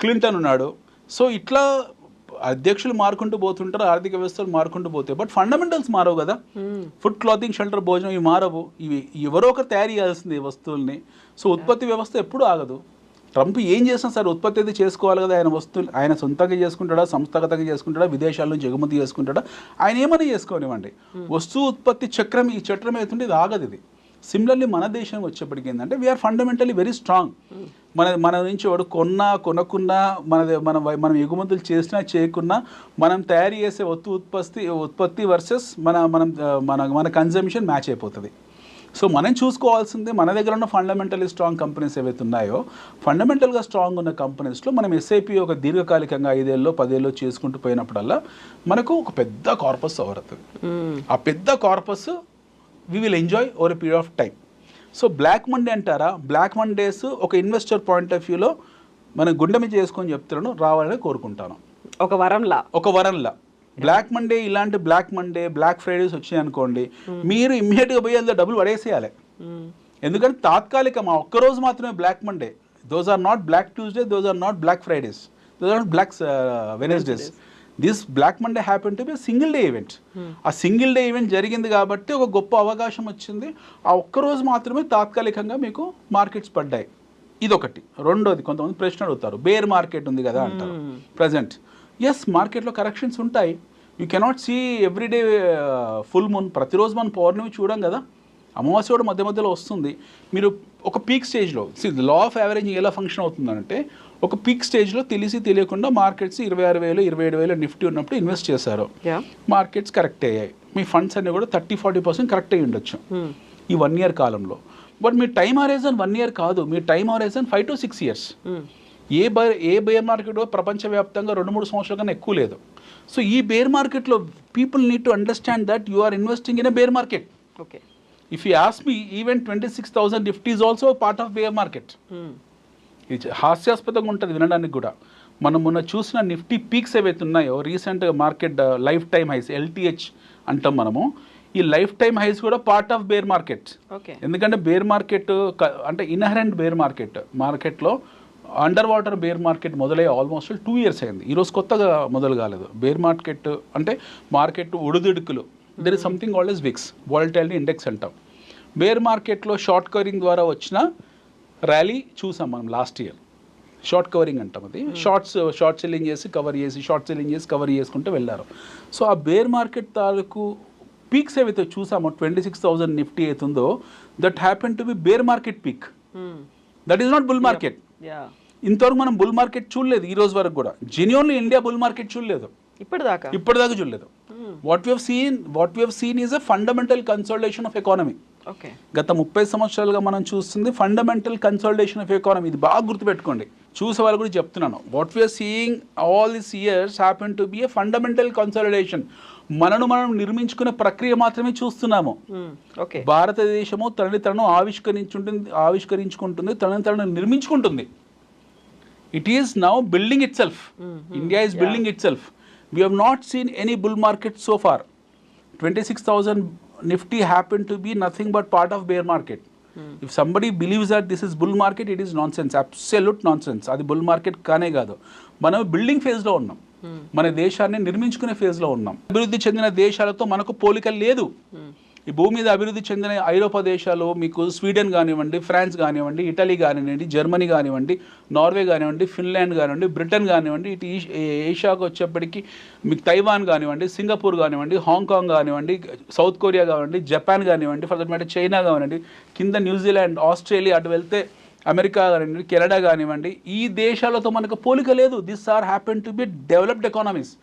క్లింటన్ ఉన్నాడు. సో ఇట్లా అధ్యక్షులు మారుకుంటూ పోతుంటారు, ఆర్థిక వ్యవస్థలు మారుకుంటూ పోతాయి, బట్ ఫండమెంటల్స్ మారవు కదా. ఫుడ్, క్లాతింగ్, షెల్టర్, భోజనం ఇవి మారవు. ఇవి ఎవరో ఒకరు తయారు చేయాల్సింది వస్తువుల్ని. సో ఉత్పత్తి వ్యవస్థ ఎప్పుడూ ఆగదు. ట్రంప్ ఏం చేసినా సరే ఉత్పత్తి అయితే చేసుకోవాలి కదా. ఆయన వస్తువులు ఆయన సొంతంగా చేసుకుంటాడా, సంస్థాగతంగా చేసుకుంటాడా, విదేశాల నుంచి ఎగుమతి చేసుకుంటాడా, ఆయన ఏమైనా చేసుకోనివ్వండి. వస్తువు ఉత్పత్తి చక్రం, ఈ చక్రం అవుతుంటే ఇది ఆగదు. ఇది సిమిలర్లీ మన దేశం వచ్చేప్పటికి ఏంటంటే వీఆర్ ఫండమెంటలీ వెరీ స్ట్రాంగ్. మన నుంచి వాడు కొనుక్కున్నా మనం ఎగుమతులు చేసినా చేయకున్నా మనం తయారు చేసే ఉత్పత్తి వర్సెస్ మన కన్జంప్షన్ మ్యాచ్ అయిపోతుంది. సో మనం చూసుకోవాల్సిందే మన దగ్గర ఉన్న ఫండమెంటలీ స్ట్రాంగ్ కంపెనీస్ ఏవైతే ఉన్నాయో, ఫండమెంటల్గా స్ట్రాంగ్ ఉన్న కంపెనీస్లో మనం ఎస్ఐపి ఒక దీర్ఘకాలికంగా 5 ఏళ్ళు 10 ఏళ్ళు చేసుకుంటూ పోయినప్పుడల్లా మనకు ఒక పెద్ద కార్పస్ అవుతుంది. ఆ పెద్ద corpus we will enjoy over a period of time. So Black Monday అంటారా, బ్లాక్ మండేస్ ఒక ఇన్వెస్టర్ పాయింట్ ఆఫ్ వ్యూలో మనం గుండె మీద చేసుకొని చెప్తున్నాను, రావాలని కోరుకుంటాను. ఒక వరంలా బ్లాక్ మండే, ఇలాంటి బ్లాక్ మండే, బ్లాక్ ఫ్రైడేస్ వచ్చాయి అనుకోండి, మీరు ఇమ్మీడియట్గా పోయి అందులో డబ్బులు పడేసేయాలి. ఎందుకంటే తాత్కాలికం, ఆ ఒక్కరోజు మాత్రమే Black Monday. Those are not Black Tuesday, those are not Black Fridays, those are not Black Wednesdays. This Black Monday happen to be single day event. ఆ సింగిల్ డే ఈవెంట్ జరిగింది కాబట్టి ఒక గొప్ప అవకాశం వచ్చింది. ఆ ఒక్కరోజు మాత్రమే తాత్కాలికంగా మీకు మార్కెట్స్ పడ్డాయి. ఇదొకటి. రెండోది, కొంతమంది ప్రశ్న అడుగుతారు, బేర్ మార్కెట్ ఉంది కదా అంటారు ప్రజెంట్. ఎస్, మార్కెట్లో కరెక్షన్స్ ఉంటాయి. You cannot see everyday full moon. ప్రతిరోజు మనం పౌర్ణమి చూడం కదా, అమావాస్య కూడా మధ్య మధ్యలో వస్తుంది. మీరు ఒక పీక్ స్టేజ్లో లా ఆఫ్ యావరేజింగ్ ఎలా ఫంక్షన్ అవుతుందంటే, ఒక పీక్ స్టేజ్లో తెలియకుండా మార్కెట్స్ 26,000 27,000 నిఫ్టీ ఉన్నప్పుడు ఇన్వెస్ట్ చేశారు, మార్కెట్స్ కరెక్ట్ అయ్యాయి, మీ ఫండ్స్ అన్నీ కూడా 30-40% కరెక్ట్ అయ్యి ఉండొచ్చు ఈ 1 year కాలంలో. బట్ మీ టైం హరైజన్ 1 year కాదు, మీ time horizon 5 to 6 years. A bear market ప్రపంచవ్యాప్తంగా 2-3 సంవత్సరాల కన్నా ఎక్కువ లేదు. సో ఈ బేర్ మార్కెట్లో people need to understand that you are investing in a bear market. Okay, if you ask me, even 26,000 Nifty is also part of bear market. ఇది హాస్యాస్పదంగా ఉంటుంది వినడానికి కూడా. మనం మొన్న చూసిన నిఫ్టీ పీక్స్ ఏవైతే ఉన్నాయో రీసెంట్గా market lifetime highs, LTH అంటాం మనము, ఈ లైఫ్ టైమ్ హైస్ కూడా పార్ట్ ఆఫ్ బేర్ మార్కెట్. ఎందుకంటే బేర్ మార్కెట్ అంటే ఇన్హరెంట్ బేర్ మార్కెట్లో అండర్ వాటర్ బేర్ మార్కెట్ మొదలయ్యి ఆల్మోస్ట్ 2 years అయింది. ఈరోజు కొత్తగా మొదలు కాలేదు. బేర్ మార్కెట్ అంటే మార్కెట్ ఒడిదుడుకులు, there is something called as VIX, volatility index అంటాం. బేర్ మార్కెట్లో షార్ట్ కవరింగ్ ద్వారా వచ్చిన ర్యాలీ చూసాం మనం లాస్ట్ ఇయర్. షార్ట్ కవరింగ్ అంటాం అది. షార్ట్ సెల్లింగ్ చేసి కవర్ చేసి, షార్ట్ సెల్లింగ్ చేసి కవర్ చేసుకుంటూ వెళ్ళారు. సో ఆ బేర్ మార్కెట్ తాలూకు పీక్స్ ఏవైతే చూసామో 26,000 నిఫ్టీ అవుతుందో, that happen to be bear market peak. That is not bull market. ఇంతవరకు మనం బుల్ మార్కెట్ చూడలేదు ఈ రోజు వరకు కూడా. జెన్యూన్లీ ఇండియా బుల్ మార్కెట్ చూడలేదు ఇప్పటిదాకా చూడలేదు. What we have seen is a fundamental consolidation of economy. గత 30 సంవత్సరాలుగా మనం చూస్తుంది ఫండమెంటల్ కన్సాలిడేషన్ ఆఫ్ ఎకానమీ. ఇది బాగా గుర్తుపెట్టుకోండి, చూసే వాళ్ళు కూడా చెప్తున్నాను. What we're seeing all this years happen to be a fundamental consolidation. మనం నిర్మించుకునే ప్రక్రియ మాత్రమే చూస్తున్నాము. భారతదేశము తనను ఆవిష్కరించుకుంటుంది, తనను నిర్మించుకుంటుంది. It is now building itself. India is building itself. We have not seen any bull market so far. 26,000 Nifty happened to be nothing but part of bear market. If somebody believes that this is bull market, it is nonsense, absolute nonsense. అది bull market కానే కాదు. మనం building ఫేజ్లో ఉన్నాం. మన దేశాన్ని నిర్మించుకునే ఫేజ్లో ఉన్నాం. అభివృద్ధి చెందిన దేశాలతో మనకు పోలిక లేదు. ఈ భూమి మీద అభివృద్ధి చెందిన ఐరోపా దేశాలు మీకు స్వీడన్ కానివ్వండి, ఫ్రాన్స్ కానివ్వండి, ఇటలీ కానివ్వండి, జర్మనీ కానివ్వండి, నార్వే కానివ్వండి, ఫిన్లాండ్ కానివ్వండి, బ్రిటన్ కానివ్వండి, ఇటు ఏషియాకు వచ్చేప్పటికి మీకు తైవాన్ కానివ్వండి, సింగపూర్ కానివ్వండి, హాంకాంగ్ కానివ్వండి, సౌత్ కొరియా కానివ్వండి, జపాన్ కానివ్వండి, ఫర్ దట్ మ్యాటర్ చైనా కానివ్వండి, కింద న్యూజిలాండ్, ఆస్ట్రేలియా, అటు వెళ్తే అమెరికా కానివ్వండి, కెనడా కానివ్వండి, ఈ దేశాలతో మనకు పోలిక లేదు. This are happen to be developed economies.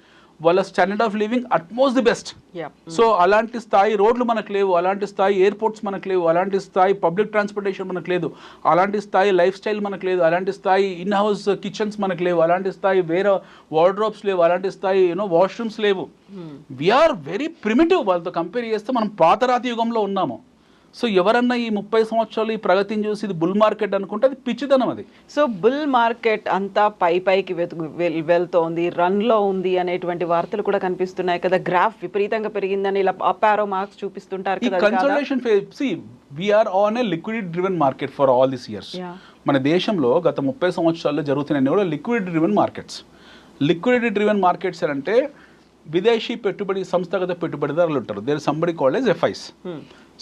వాళ్ళ standard of living utmost the best. So అలాంటి స్థాయి రోడ్లు మనకు లేవు, అలాంటి స్థాయి ఎయిర్పోర్ట్స్ మనకు లేవు, అలాంటి స్థాయి పబ్లిక్ ట్రాన్స్పోర్టేషన్ మనకు లేదు, అలాంటి స్థాయి లైఫ్ స్టైల్ మనకు లేదు, అలాంటి స్థాయి ఇన్ హౌస్ కిచెన్స్ మనకు లేవు, అలాంటి స్థాయి వేరే వార్డ్రోబ్స్ లేవు, అలాంటి స్థాయి వాష్రూమ్స్ లేవు. We're very primitive. వాళ్ళతో కంపేర్ చేస్తే మనం పాతరాతి యుగంలో ఉన్నాము. సో ఎవరన్నా ఈ 30 సంవత్సరాలు ఈ ప్రగతిని చూసి ఇది బుల్ మార్కెట్ అనుకుంటే అది పిచ్చిదనం. అది సో బుల్ మార్కెట్ అంతా పైకి వెళ్తోంది, రన్లో ఉంది అనేటువంటి వార్తలు కూడా కనిపిస్తున్నాయి కదా. గ్రాఫ్ విపరీతంగా పెరిగిందని ఇలా అప్ ఆరో మార్క్స్ చూపిస్తుంటారు కదా. Consolidation phase. See we're on a liquidity driven market for all this years. మన దేశంలో గత 30 సంవత్సరాల్లో జరుగుతున్నాయి కూడా liquidity driven markets. Liquidity driven markets అంటే విదేశీ పెట్టుబడి సంస్థాగత పెట్టుబడిదారులు ఉంటారు. There somebody called as FIs.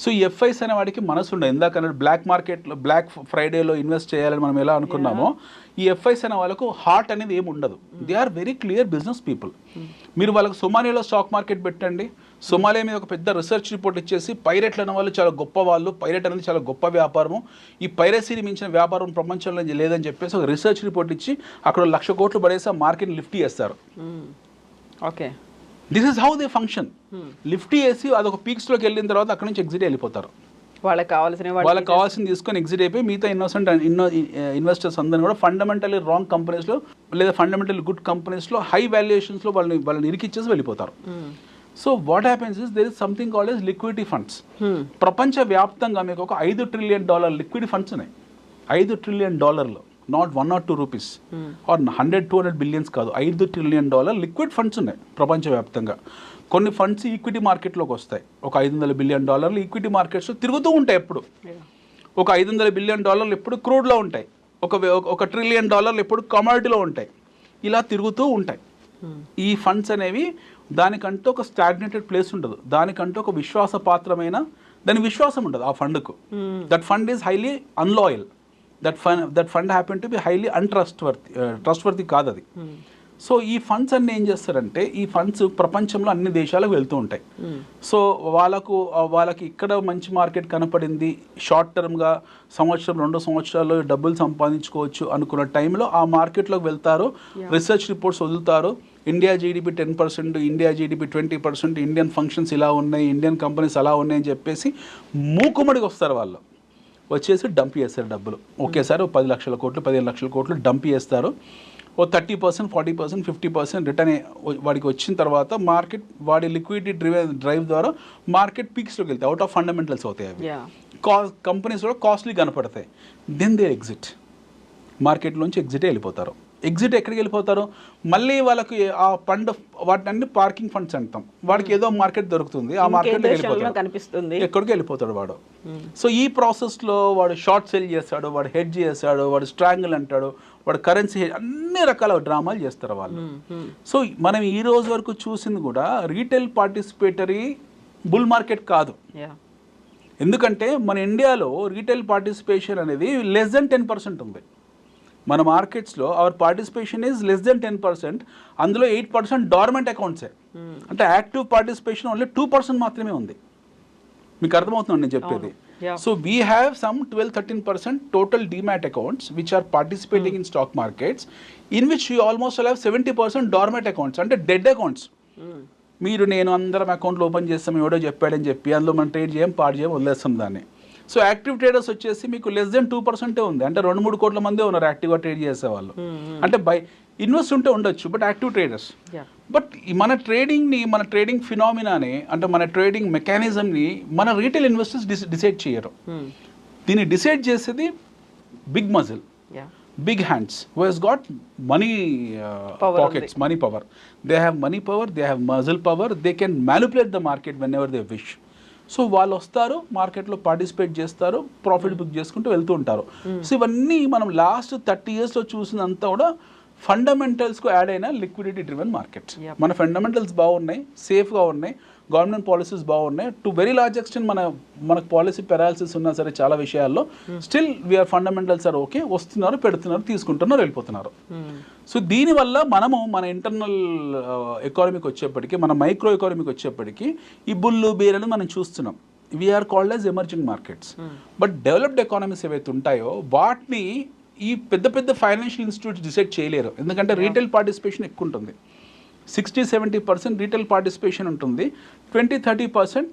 So ఈ ఎఫ్ఐస్ అనే వాడికి మనసు ఉండదు. ఇందాక బ్లాక్ మార్కెట్లో బ్లాక్ ఫ్రైడేలో ఇన్వెస్ట్ చేయాలని మనం ఎలా అనుకున్నామో, ఈ ఎఫ్ఐస్ అనే వాళ్ళకు హార్ట్ అనేది ఏమి ఉండదు. They are very clear business people. మీరు వాళ్ళకి సొమాలియాలో స్టాక్ మార్కెట్ పెట్టండి, సొమాలియా మీద ఒక పెద్ద రీసెర్చ్ రిపోర్ట్ ఇచ్చేసి పైరెట్లు అనే వాళ్ళు చాలా గొప్ప వాళ్ళు, పైరెట్ అనేది చాలా గొప్ప వ్యాపారము, ఈ పైరసీని మించిన వ్యాపారం ప్రపంచంలో లేదని చెప్పేసి ఒక రీసెర్చ్ రిపోర్ట్ ఇచ్చి అక్కడ 1,00,000 కోట్లు పడేసి ఆ మార్కెట్ లిఫ్ట్ చేస్తారు. Okay, this is how they function. Lift చేసి అదొక పీక్స్లోకి వెళ్ళిన తర్వాత అక్కడ నుంచి ఎగ్జిట్ వెళ్ళిపోతారు. వాళ్ళకి కావాల్సింది తీసుకొని ఎగ్జిట్ అయిపోయి మిగతా ఇన్వెస్టర్స్ అందరినీ కూడా ఫండమెంటల్లీ రాంగ్ కంపెనీస్లో లేదా ఫండమెంటల్లీ గుడ్ కంపెనీస్లో హై వాల్యుయేషన్స్లో వాళ్ళని ఇరికిచ్చేసి వెళ్ళిపోతారు. So what happens is there is something called as liquidity funds. ప్రపంచ వ్యాప్తంగా మీకు ఒక $5 trillion లిక్విడ్ ఫండ్స్ ఉన్నాయి. $5 trillion, not 1 or 2 rupees or 100-200 billions కాదు, $5 trillion లిక్విడ్ ఫండ్స్ ఉన్నాయి ప్రపంచవ్యాప్తంగా. కొన్ని ఫండ్స్ ఈక్విటీ మార్కెట్లోకి వస్తాయి. ఒక $500 billion ఈక్విటీ మార్కెట్స్లో తిరుగుతూ ఉంటాయి. ఎప్పుడు ఒక $500 billion ఎప్పుడు క్రూడ్లో ఉంటాయి, ఒక $1 trillion ఎప్పుడు కమోడిటీలో ఉంటాయి, ఇలా తిరుగుతూ ఉంటాయి. ఈ ఫండ్స్ అనేవి దానికంటూ ఒక స్టాగ్నేటెడ్ ప్లేస్ ఉండదు, దానికంటూ ఒక విశ్వాసపాత్రమైన దాని విశ్వాసం ఉండదు ఆ ఫండ్కు. That fund is highly unloyal. That fund happen to be highly trustworthy కాదు అది. సో ఈ ఫండ్స్ అన్నీ ఏం చేస్తారంటే, ఈ ఫండ్స్ ప్రపంచంలో అన్ని దేశాలకు వెళ్తూ ఉంటాయి. సో వాళ్ళకి ఇక్కడ మంచి మార్కెట్ కనపడింది, షార్ట్ టర్మ్గా సంవత్సరం 2 సంవత్సరాల్లో డబ్బులు సంపాదించుకోవచ్చు అనుకున్న టైంలో ఆ మార్కెట్లోకి వెళ్తారు, రీసెర్చ్ రిపోర్ట్స్ వదులుతారు. India GDP 10%, India GDP 20%, Indian functions ఇలా ఉన్నాయి, ఇండియన్ కంపెనీస్ అలా ఉన్నాయని చెప్పేసి మూకుమ్మడికి వస్తారు. వాళ్ళు వచ్చేసి డంప్ చేస్తారు డబ్బులు ఒకేసారి. 10 లక్షల కోట్లు 15 లక్షల కోట్లు డంప్ చేస్తారు. 30%, 40%, 50% రిటర్న్ వాడికి వచ్చిన తర్వాత మార్కెట్ వాడి లిక్విడిటీ డ్రైవ్ ద్వారా మార్కెట్ పీక్స్లోకి వెళ్తాయి. అవుట్ ఆఫ్ ఫండమెంటల్స్ అవుతాయి అవి. కంపెనీస్ కూడా కాస్ట్లీ కనపడతాయి. దెన్ దే ఎగ్జిట్, మార్కెట్లోంచి ఎగ్జిట్ వెళ్ళిపోతారు. ఎగ్జిట్ ఎక్కడికి వెళ్ళిపోతారు, మళ్ళీ వాళ్ళకి ఆ ఫండ్ వాటిని పార్కింగ్ ఫండ్స్ అంటాం. వాడికి ఏదో మార్కెట్ దొరుకుతుంది, ఆ మార్కెట్లో వెళ్ళిపోతాడు, ఎక్కడికి వెళ్ళిపోతాడు వాడు. సో ఈ ప్రాసెస్లో వాడు షార్ట్ సెల్ చేస్తాడు, వాడు హెడ్జ్ చేస్తాడు, వాడు స్ట్రాంగిల్ అంటాడు, వాడు కరెన్సీ హెడ్జ్, అన్ని రకాల డ్రామాలు చేస్తారు వాళ్ళు. సో మనం ఈ రోజు వరకు చూసింది కూడా రీటైల్ పార్టిసిపేటరీ బుల్ మార్కెట్ కాదు. ఎందుకంటే మన ఇండియాలో రీటైల్ పార్టిసిపేషన్ అనేది లెస్ దెన్ 10% ఉంది. మన మార్కెట్స్లో our participation is less than 10%. అందులో 8% డార్మెంట్ అకౌంట్సే. అంటే యాక్టివ్ పార్టిసిపేషన్ ఓన్లీ 2% మాత్రమే ఉంది. మీకు అర్థమవుతుంది నేను చెప్పేది. So we have some 12-13% total demat accounts which are participating in stock markets, in which you almost have 70% dormant accounts, అంటే డెడ్ అకౌంట్స్. మీరు నేను అందరం అకౌంట్లు ఓపెన్ చేస్తాం ఎవడో చెప్పాడని చెప్పి అందులో మనం ట్రేడ్ చేయం, పాడు చేయం, వదిలేస్తాం దాన్ని. సో యాక్టివ్ ట్రేడర్స్ వచ్చేసి మీకు లెస్ దెన్ 2% ఉంది. అంటే 2-3 కోట్ల మందే ఉన్నారు యాక్టివ్గా ట్రేడ్ చేసేవాళ్ళు. అంటే ఇన్వెస్ట్ ఉంటే ఉండొచ్చు, బట్ యాక్టివ్ ట్రేడర్స్. బట్ మన ట్రేడింగ్ ఫినామినాని, అంటే మన ట్రేడింగ్ మెకానిజంని మన రీటైల్ ఇన్వెస్టర్స్ డిసైడ్ చేయరు. దీన్ని డిసైడ్ చేసేది big muscle. big hands, who has got money Power pockets, money power. They have money power, they have muscle power, they can manipulate the market whenever they wish. So వాళ్ళు వస్తారు, మార్కెట్లో participate చేస్తారు, profit book చేసుకుంటూ వెళ్తూ ఉంటారు. So ఇవన్నీ మనం last 30 yearsలో చూసినంతా కూడా ఫండమెంటల్స్కు యాడ్ అయిన లిక్విడిటీ డ్రివెన్ మార్కెట్. మన ఫండమెంటల్స్ బాగున్నాయి, సేఫ్గా ఉన్నాయి, గవర్నమెంట్ పాలసీస్ బాగున్నాయి. టు వెరీ లార్జ్ ఎక్స్టెంట్ మనకు పాలసీ పెరాలసిస్ ఉన్నా సరే చాలా విషయాల్లో still we're fundamentals are okay, వస్తున్నారు, పెడుతున్నారు, తీసుకుంటున్నారు, వెళ్ళిపోతున్నారు. సో దీనివల్ల మనము మన ఇంటర్నల్ ఎకానమీకి వచ్చేప్పటికీ, మన మైక్రో ఎకానమీకి వచ్చేప్పటికీ ఈ బుల్లు బేరని మనం చూస్తున్నాం. We're called as emerging markets. But developed economies ఏవైతే ఉంటాయో వాటిని ఈ పెద్ద పెద్ద ఫైనాన్షియల్ ఇన్స్టిట్యూట్స్ డిసైడ్ చేయలేరు. ఎందుకంటే రీటైల్ పార్టిసిపేషన్ ఎక్కువ ఉంటుంది. 60-70% రీటైల్ పార్టిసిపేషన్ ఉంటుంది. 20-30%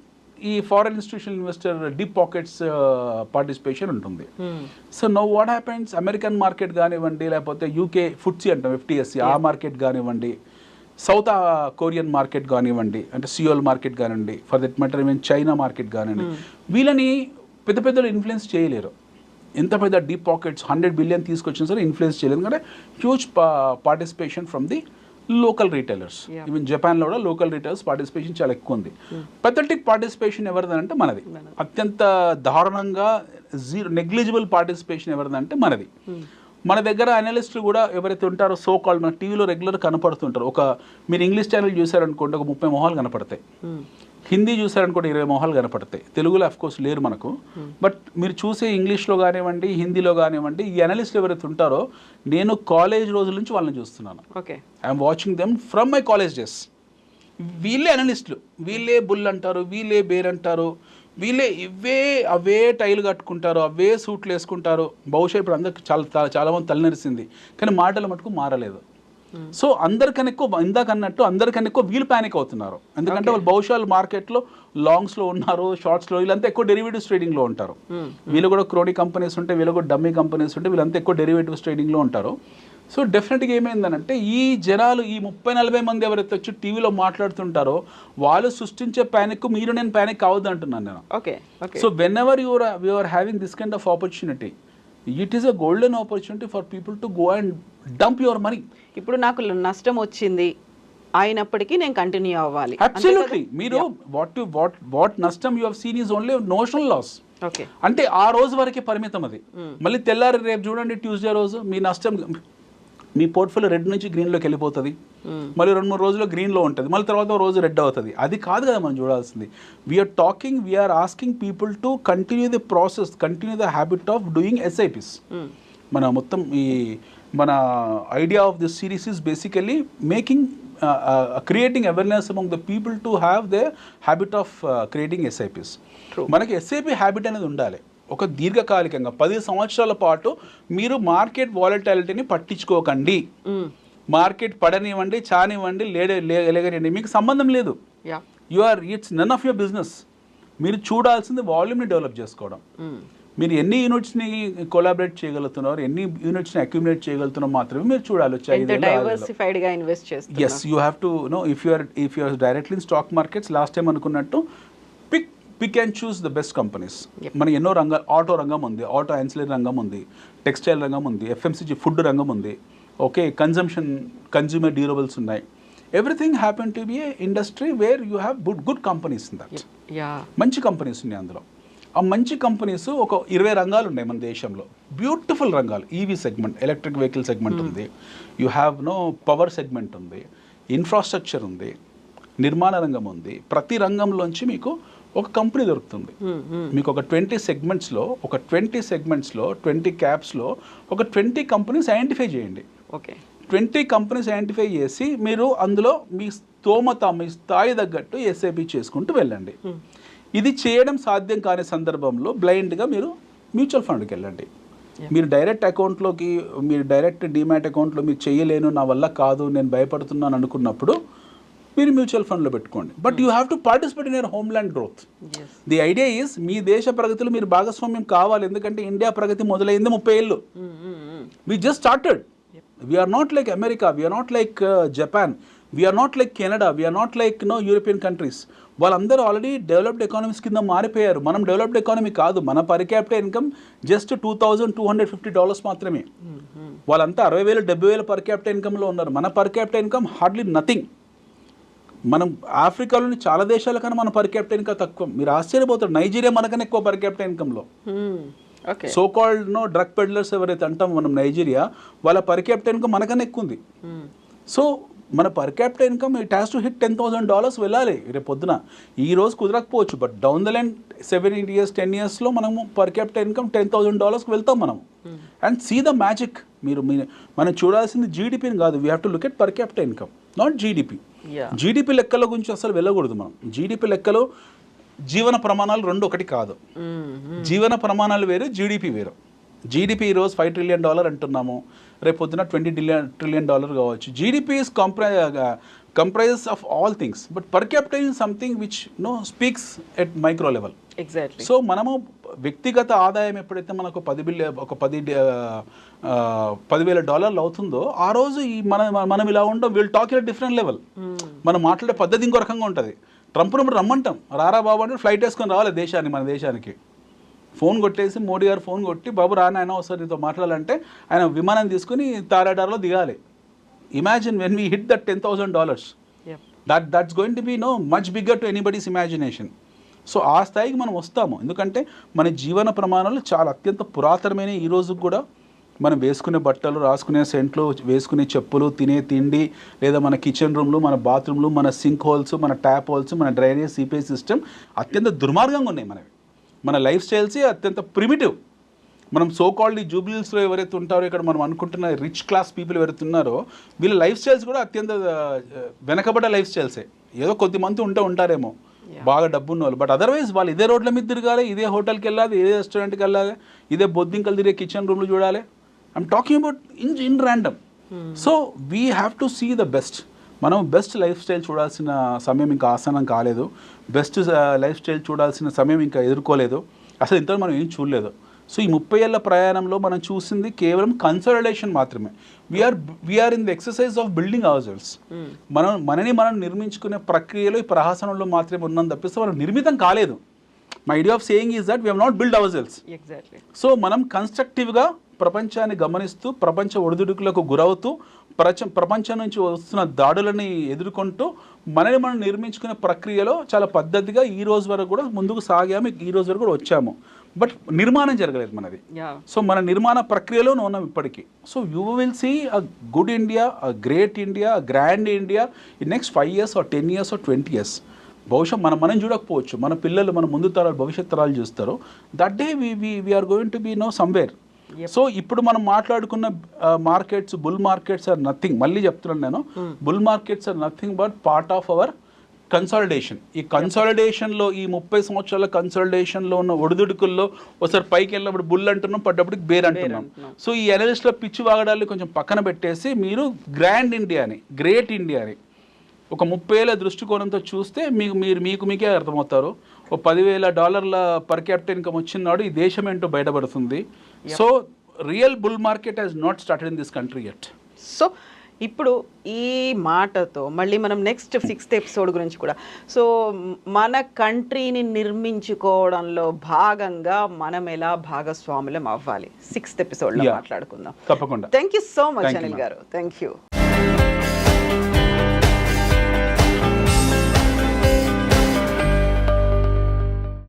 ఈ foreign institutional investor deep pockets participation ఉంటుంది. So no what happens, American market కానివ్వండి, లేకపోతే యూకే ఫుట్సీ అంటాం FTSE, ఆ మార్కెట్ కానివ్వండి, సౌత్ కొరియన్ మార్కెట్ కానివ్వండి, అంటే సియోల్ మార్కెట్ కానివ్వండి, for that matter even China market కానివ్వండి, వీళ్ళని పెద్ద పెద్దలు ఇన్ఫ్లుయెన్స్ చేయలేరు. ఎంత పెద్ద డీప్ పాకెట్స్ 100 billion తీసుకొచ్చినా సరే ఇన్ఫ్లుయెన్స్ చేయలేదు. ఎందుకంటే huge participation from the local retailers. Even జపాన్లో కూడా లోకల్ రీటైలర్స్ పార్టిసిపేషన్ చాలా ఎక్కువ ఉంది. పెథటిక్ పార్టిసిపేషన్ ఎవరిదంటే మనది. అత్యంత దారుణంగా నెగ్లిజిబుల్ పార్టిసిపేషన్ ఎవరిదంటే మనది. మన దగ్గర అనలిస్టులు కూడా ఎవరైతే ఉంటారో సో కాల్డ్ మన టీవీలో రెగ్యులర్ కనపడుతుంటారు. మీరు ఇంగ్లీష్ ఛానల్ చూసారనుకోండి, ఒక 30 మొహాలు కనపడతాయి. హిందీ చూసారనుకోండి 20 మొహాలు కనపడతాయి. తెలుగులో అఫ్కోర్స్ లేరు మనకు. బట్ మీరు చూసే ఇంగ్లీష్లో కానివ్వండి, హిందీలో కానివ్వండి, ఈ అనలిస్టులు ఎవరైతే ఉంటారో నేను కాలేజ్ రోజుల నుంచి వాళ్ళని చూస్తున్నాను. Okay, I'm watching them from my college days. వీళ్ళే అనలిస్టులు, వీళ్ళే బుల్ అంటారు, వీళ్ళే బేర్ అంటారు, వీళ్ళే అవే టైలు కట్టుకుంటారు, అవే సూట్లు వేసుకుంటారు. బహుశా ఇప్పుడు అందరికి చాలా మంది తలనరిసింది, కానీ మాటలు మటుకు మారలేదు. సో అందరికన్నా ఎక్కువ, ఇందాక అన్నట్టు అందరికన్నా ఎక్కువ వీళ్ళు ప్యానిక్ అవుతున్నారు. ఎందుకంటే వాళ్ళు బహుశా మార్కెట్లో లాంగ్స్లో ఉన్నారు, షార్ట్స్లో, వీళ్ళంతా ఎక్కువ డెరివేటివ్స్ ట్రేడింగ్లో ఉంటారు. వీళ్ళు కూడా క్రోనీ కంపెనీస్ ఉంటాయి, వీళ్ళు కూడా డమ్మీ కంపెనీస్ ఉంటాయి, వీళ్ళంతా ఎక్కువ డెరివేటివ్స్ ట్రేడింగ్లో ఉంటారు. సో డెఫినెట్గా ఏమైందనంటే ఈ జనాలు, ఈ 30-40 మంది ఎవరైతే వచ్చి టీవీలో మాట్లాడుతుంటారో వాళ్ళు సృష్టించే ప్యానిక్ మీరు నేను ప్యానిక్ అవ్వద్దు అంటున్నాను నేను. Okay. So whenever you are having this kind of opportunity, it is a golden opportunity for people to go and dump your money. ఇప్పుడు నాకు నష్టం వచ్చింది అయినప్పటికీ నేను కంటిన్యూ అవ్వాలి. అబ్సల్యూట్లీ. మీరు వాట్ నష్టం you have seen is only notional loss. Okay, అంటే ఆ రోజు వరకే పరిమితం అది. మళ్ళీ తెల్లారి రేపు చూడండి, ట్యూస్డే రోజు మీ నష్టం, మీ పోర్ట్ఫోలియో రెడ్ నుంచి గ్రీన్లోకి వెళ్ళిపోతుంది. మళ్ళీ 2-3 రోజుల్లో గ్రీన్లో ఉంటుంది, మళ్ళీ తర్వాత రోజు రెడ్ అవుతుంది. అది కాదు కదా మనం చూడాల్సింది. We're asking people to continue the process, continue the habit of doing SIPs. మన మొత్తం మన idea of this series is basically making creating awareness among the people to have the habit of creating SIPs. మనకి SIP habit అనేది ఉండాలి. ఒక దీర్ఘకాలికంగా 10 సంవత్సరాల పాటు మీరు మార్కెట్ వాలటాలిటీని పట్టించుకోకండి. మార్కెట్ పడనివ్వండి, చానివ్వండి, లేగనివ్వండి, మీకు సంబంధం లేదు. It's none of your business. మీరు చూడాల్సింది వాల్యూమ్ని డెవలప్ చేసుకోవడం. మీరు ఎన్ని యూనిట్స్ని కొలాబరేట్ చేయగలుగుతున్నారు, ఎన్ని యూనిట్స్ని అక్యుములేట్ చేయగలుగుతున్నారు మాత్రమే మీరు చూడాలి. Yes, you have to know if you are directly in stock markets. Last time అనుకున్నట్టు pick and choose the best companies. మనకి ఎన్నో రంగాలు, ఆటో రంగం ఉంది, ఆటో యాన్సిలరీ రంగం ఉంది, టెక్స్టైల్ రంగం ఉంది, FMCG ఫుడ్ రంగం ఉంది, ఓకే, కన్జ్యూమర్ డ్యూరబుల్స్ ఉన్నాయి. Everything happen to B A industry where you have good companies in that. మంచి కంపెనీస్ ఉన్నాయి అందులో. ఆ మంచి కంపెనీస్ ఒక 20 రంగాలు ఉన్నాయి మన దేశంలో, బ్యూటిఫుల్ రంగాలు. EV segment, electric vehicle segment ఉంది, యూ హ్యావ్ పవర్ సెగ్మెంట్ ఉంది, ఇన్ఫ్రాస్ట్రక్చర్ ఉంది, నిర్మాణ రంగం ఉంది. ప్రతి రంగంలోంచి మీకు ఒక కంపెనీ దొరుకుతుంది. మీకు ఒక 20 సెగ్మెంట్స్లో 20 క్యాప్స్లో ఒక 20 కంపెనీస్ ఐడెంటిఫై చేయండి. ఓకే, 20 కంపెనీస్ ఐడెంటిఫై చేసి మీరు అందులో మీ స్తోమత, మీ స్థాయి తగ్గట్టు SIP చేసుకుంటూ వెళ్ళండి. ఇది చేయడం సాధ్యం కాని సందర్భంలో బ్లైండ్గా మీరు మ్యూచువల్ ఫండ్కి వెళ్ళండి. మీరు డైరెక్ట్ అకౌంట్లోకి, మీరు డైరెక్ట్ డిమాట్ అకౌంట్లో మీరు చేయలేను, నా వల్ల కాదు, నేను భయపడుతున్నాను అనుకున్నప్పుడు మీరు మ్యూచువల్ ఫండ్లో పెట్టుకోండి. But you have to participate in your homeland growth. The idea is మీ దేశ ప్రగతిలో మీరు భాగస్వామ్యం కావాలి. ఎందుకంటే ఇండియా ప్రగతి మొదలైంది 30 ఏళ్ళు. We just started. We're not like America, we're not like Japan, we're not like Canada, we're not like European countries. వాళ్ళందరూ ఆల్రెడీ డెవలప్డ్ ఎకానమీస్ కింద మారిపోయారు. మనం డెవలప్డ్ ఎకానమీ కాదు. మన పర్ క్యాపిటల్ ఇన్కమ్ జస్ట్ $2,250 మాత్రమే. వాళ్ళంతా 60,000 70,000 పర్ క్యాపిటల్ ఇన్కమ్లో ఉన్నారు. మన per capital income hardly nothing. మనం ఆఫ్రికాలోని చాలా దేశాల కన్నా మన పర్ క్యాపిటల్ ఇన్కమ్ తక్కువ. మీరు ఆశ్చర్యపోతారు, నైజీరియా మనకన్నా ఎక్కువ పర్ క్యాపిటల్ ఇన్కమ్లో. సో కాల్డ్ డ్రగ్ పెడ్లర్స్ ఎవరైతే అంటాం మనం నైజీరియా, వాళ్ళ పర్ క్యాపిటల్ ఇన్కమ్ మనకన్నా ఎక్కువ ఉంది. సో మన per capital income it has to hit $10,000 వెళ్ళాలి రేపు పొద్దున. ఈ రోజు కుదరకపోవచ్చు, but down the line 7-8 years 10 yearsలో మనము పర్ క్యాపిటల్ ఇన్కమ్ $10,000 వెళ్తాం మనం. And see the magic. మనం చూడాల్సింది జీడిపిని కాదు, we have to look at per capital income, not GDP. GDP లెక్కల గురించి అసలు వెళ్ళకూడదు మనం. జీడిపి లెక్కలో జీవన ప్రమాణాలు రెండు ఒకటి కాదు. జీవన ప్రమాణాలు వేరు, జీడిపి వేరు. జీడిపి ఈరోజు $5 trillion అంటున్నాము, రేపు పొద్దున $20 trillion కావచ్చు. GDP is comprises of all things, but per capital is something which speaks at micro level. Exactly. So మనము వ్యక్తిగత ఆదాయం ఎప్పుడైతే మనకు $10,000 అవుతుందో ఆ రోజు ఈ మనం ఇలా ఉంటాం. We'll talk in different level. మనం మాట్లాడే పద్ధతి ఇంకో రకంగా ఉంటుంది. ట్రంప్ను రమ్మంటాం, రారా బాబు అంటే ఫ్లైట్ వేసుకొని రావాలి మన దేశానికి. ఫోన్ కొట్టేసి మోడీ గారు ఫోన్ కొట్టి, బాబు రాని ఆయన ఒకసారి నీతో మాట్లాడాలంటే ఆయన విమానం తీసుకుని తారాడార్లో దిగాలి. Imagine when we hit that $10,000, that's going to be much bigger to anybody's imagination. So ఆ స్థాయికి మనం వస్తాము, ఎందుకంటే మన జీవన ప్రమాణాలు చాలా అత్యంత పురాతనమైన. ఈ రోజు కూడా మనం వేసుకునే బట్టలు, రాసుకునే సెంట్లు, వేసుకునే చెప్పులు, తినే తిండి, లేదా మన కిచెన్ రూమ్లు, మన బాత్రూమ్లు, మన సింక్ హోల్స్, మన ట్యాప్ హోల్స్, మన డ్రైనేజ్ సీపేజ్ సిస్టమ్ అత్యంత దుర్మార్గంగా ఉన్నాయి మనవి. మన లైఫ్ స్టైల్సే అత్యంత ప్రిమిటివ్. మనం సో కాల్డ్ ఈ జూబ్లీహిల్స్లో ఎవరైతే ఉంటారో, ఇక్కడ మనం అనుకుంటున్న రిచ్ క్లాస్ పీపుల్ ఎవరైతే ఉన్నారో, వీళ్ళ లైఫ్ స్టైల్స్ కూడా అత్యంత వెనకబడ్డ లైఫ్ స్టైల్సే. ఏదో కొద్దిమంది ఉంటారేమో బాగా డబ్బు ఉన్న వాళ్ళు, బట్ అదర్వైజ్ వాళ్ళు ఇదే రోడ్ల మీద తిరగాలి, ఇదే హోటల్కి వెళ్ళాలి, ఇదే రెస్టారెంట్కి వెళ్ళాలి, ఇదే బొద్దింకలు తిరిగే కిచెన్ రూమ్లు చూడాలి. I'm talking about in random. So we have to see the best. మనం బెస్ట్ లైఫ్ స్టైల్ చూడాల్సిన సమయం ఇంకా ఆసనం కాలేదు. బెస్ట్ లైఫ్ స్టైల్ చూడాల్సిన సమయం ఇంకా ఎదుర్కోలేదు. అసలు ఇంత మనం ఏం చూడలేదు. సో ఈ 30 ఏళ్ల ప్రయాణంలో మనం చూసింది కేవలం కన్సాలిడేషన్ మాత్రమే. We're in the exercise of building our selves. మనం నిర్మించుకునే ప్రక్రియలో, ఈ ప్రహాసనంలో మాత్రమే ఉన్నాం తప్పిస్తే మనం నిర్మితం కాలేదు. My idea of saying is that we have not build our cells. Exactly. So మనం కన్స్ట్రక్టివ్గా ప్రపంచాన్ని గమనిస్తూ, ప్రపంచ ఒడిదుడుకులకు గురవుతూ, ప్రపంచం నుంచి వస్తున్న దాడులని ఎదుర్కొంటూ మనం నిర్మించుకునే ప్రక్రియలో చాలా పద్ధతిగా ఈ రోజు వరకు కూడా ముందుకు సాగాము, ఈ రోజు వరకు కూడా వచ్చాము. బట్ నిర్మాణం జరగలేదు మనది. సో మన నిర్మాణ ప్రక్రియలోనే ఉన్నాం ఇప్పటికీ. So you will see a good India, a great India, a grand India in next 5 years or 10 years or 20 years. బహుశా మనం చూడకపోవచ్చు, మన పిల్లలు, మన ముందు తరాలు, భవిష్యత్ తరాలు చూస్తారు. That day we're going to be somewhere. So ఇప్పుడు మనం మాట్లాడుకున్న markets, bull markets are nothing. మళ్ళీ చెప్తున్నాను నేను, bull markets are nothing but part of our consolidation. ఈ కన్సాలిడేషన్లో, ఈ 30 సంవత్సరాల కన్సాలిడేషన్లో ఉన్న ఒడిదుడుకుల్లో ఒకసారి పైకి వెళ్ళినప్పుడు బుల్ అంటున్నాం, పడ్డప్పుడు బేర్ అంటున్నాం. సో ఈ అనలిస్ట్లో పిచ్చి వాగడాన్ని కొంచెం పక్కన పెట్టేసి మీరు గ్రాండ్ ఇండియాని, గ్రేట్ ఇండియాని ఒక 30 ఏళ్ల దృష్టికోణంతో చూస్తే మీకే అర్థమవుతారు. ఓ $10,000 పర్ క్యాపిటల్ ఇన్కమ్ వచ్చినాడు ఈ దేశం ఏంటో బయటపడుతుంది. So real bull market has not started in this country yet. So ఇప్పుడు ఈ మాటతో మళ్ళీ మనం నెక్స్ట్ 6th ఎపిసోడ్ గురించి కూడా, సో మన కంట్రీని నిర్మించుకోవడంలో భాగంగా మనం ఎలా భాగస్వాములం అవ్వాలి 6th ఎపిసోడ్లో మాట్లాడుకుందాం. తప్పకుండా. Thank you so much Anil గారు. Thank you.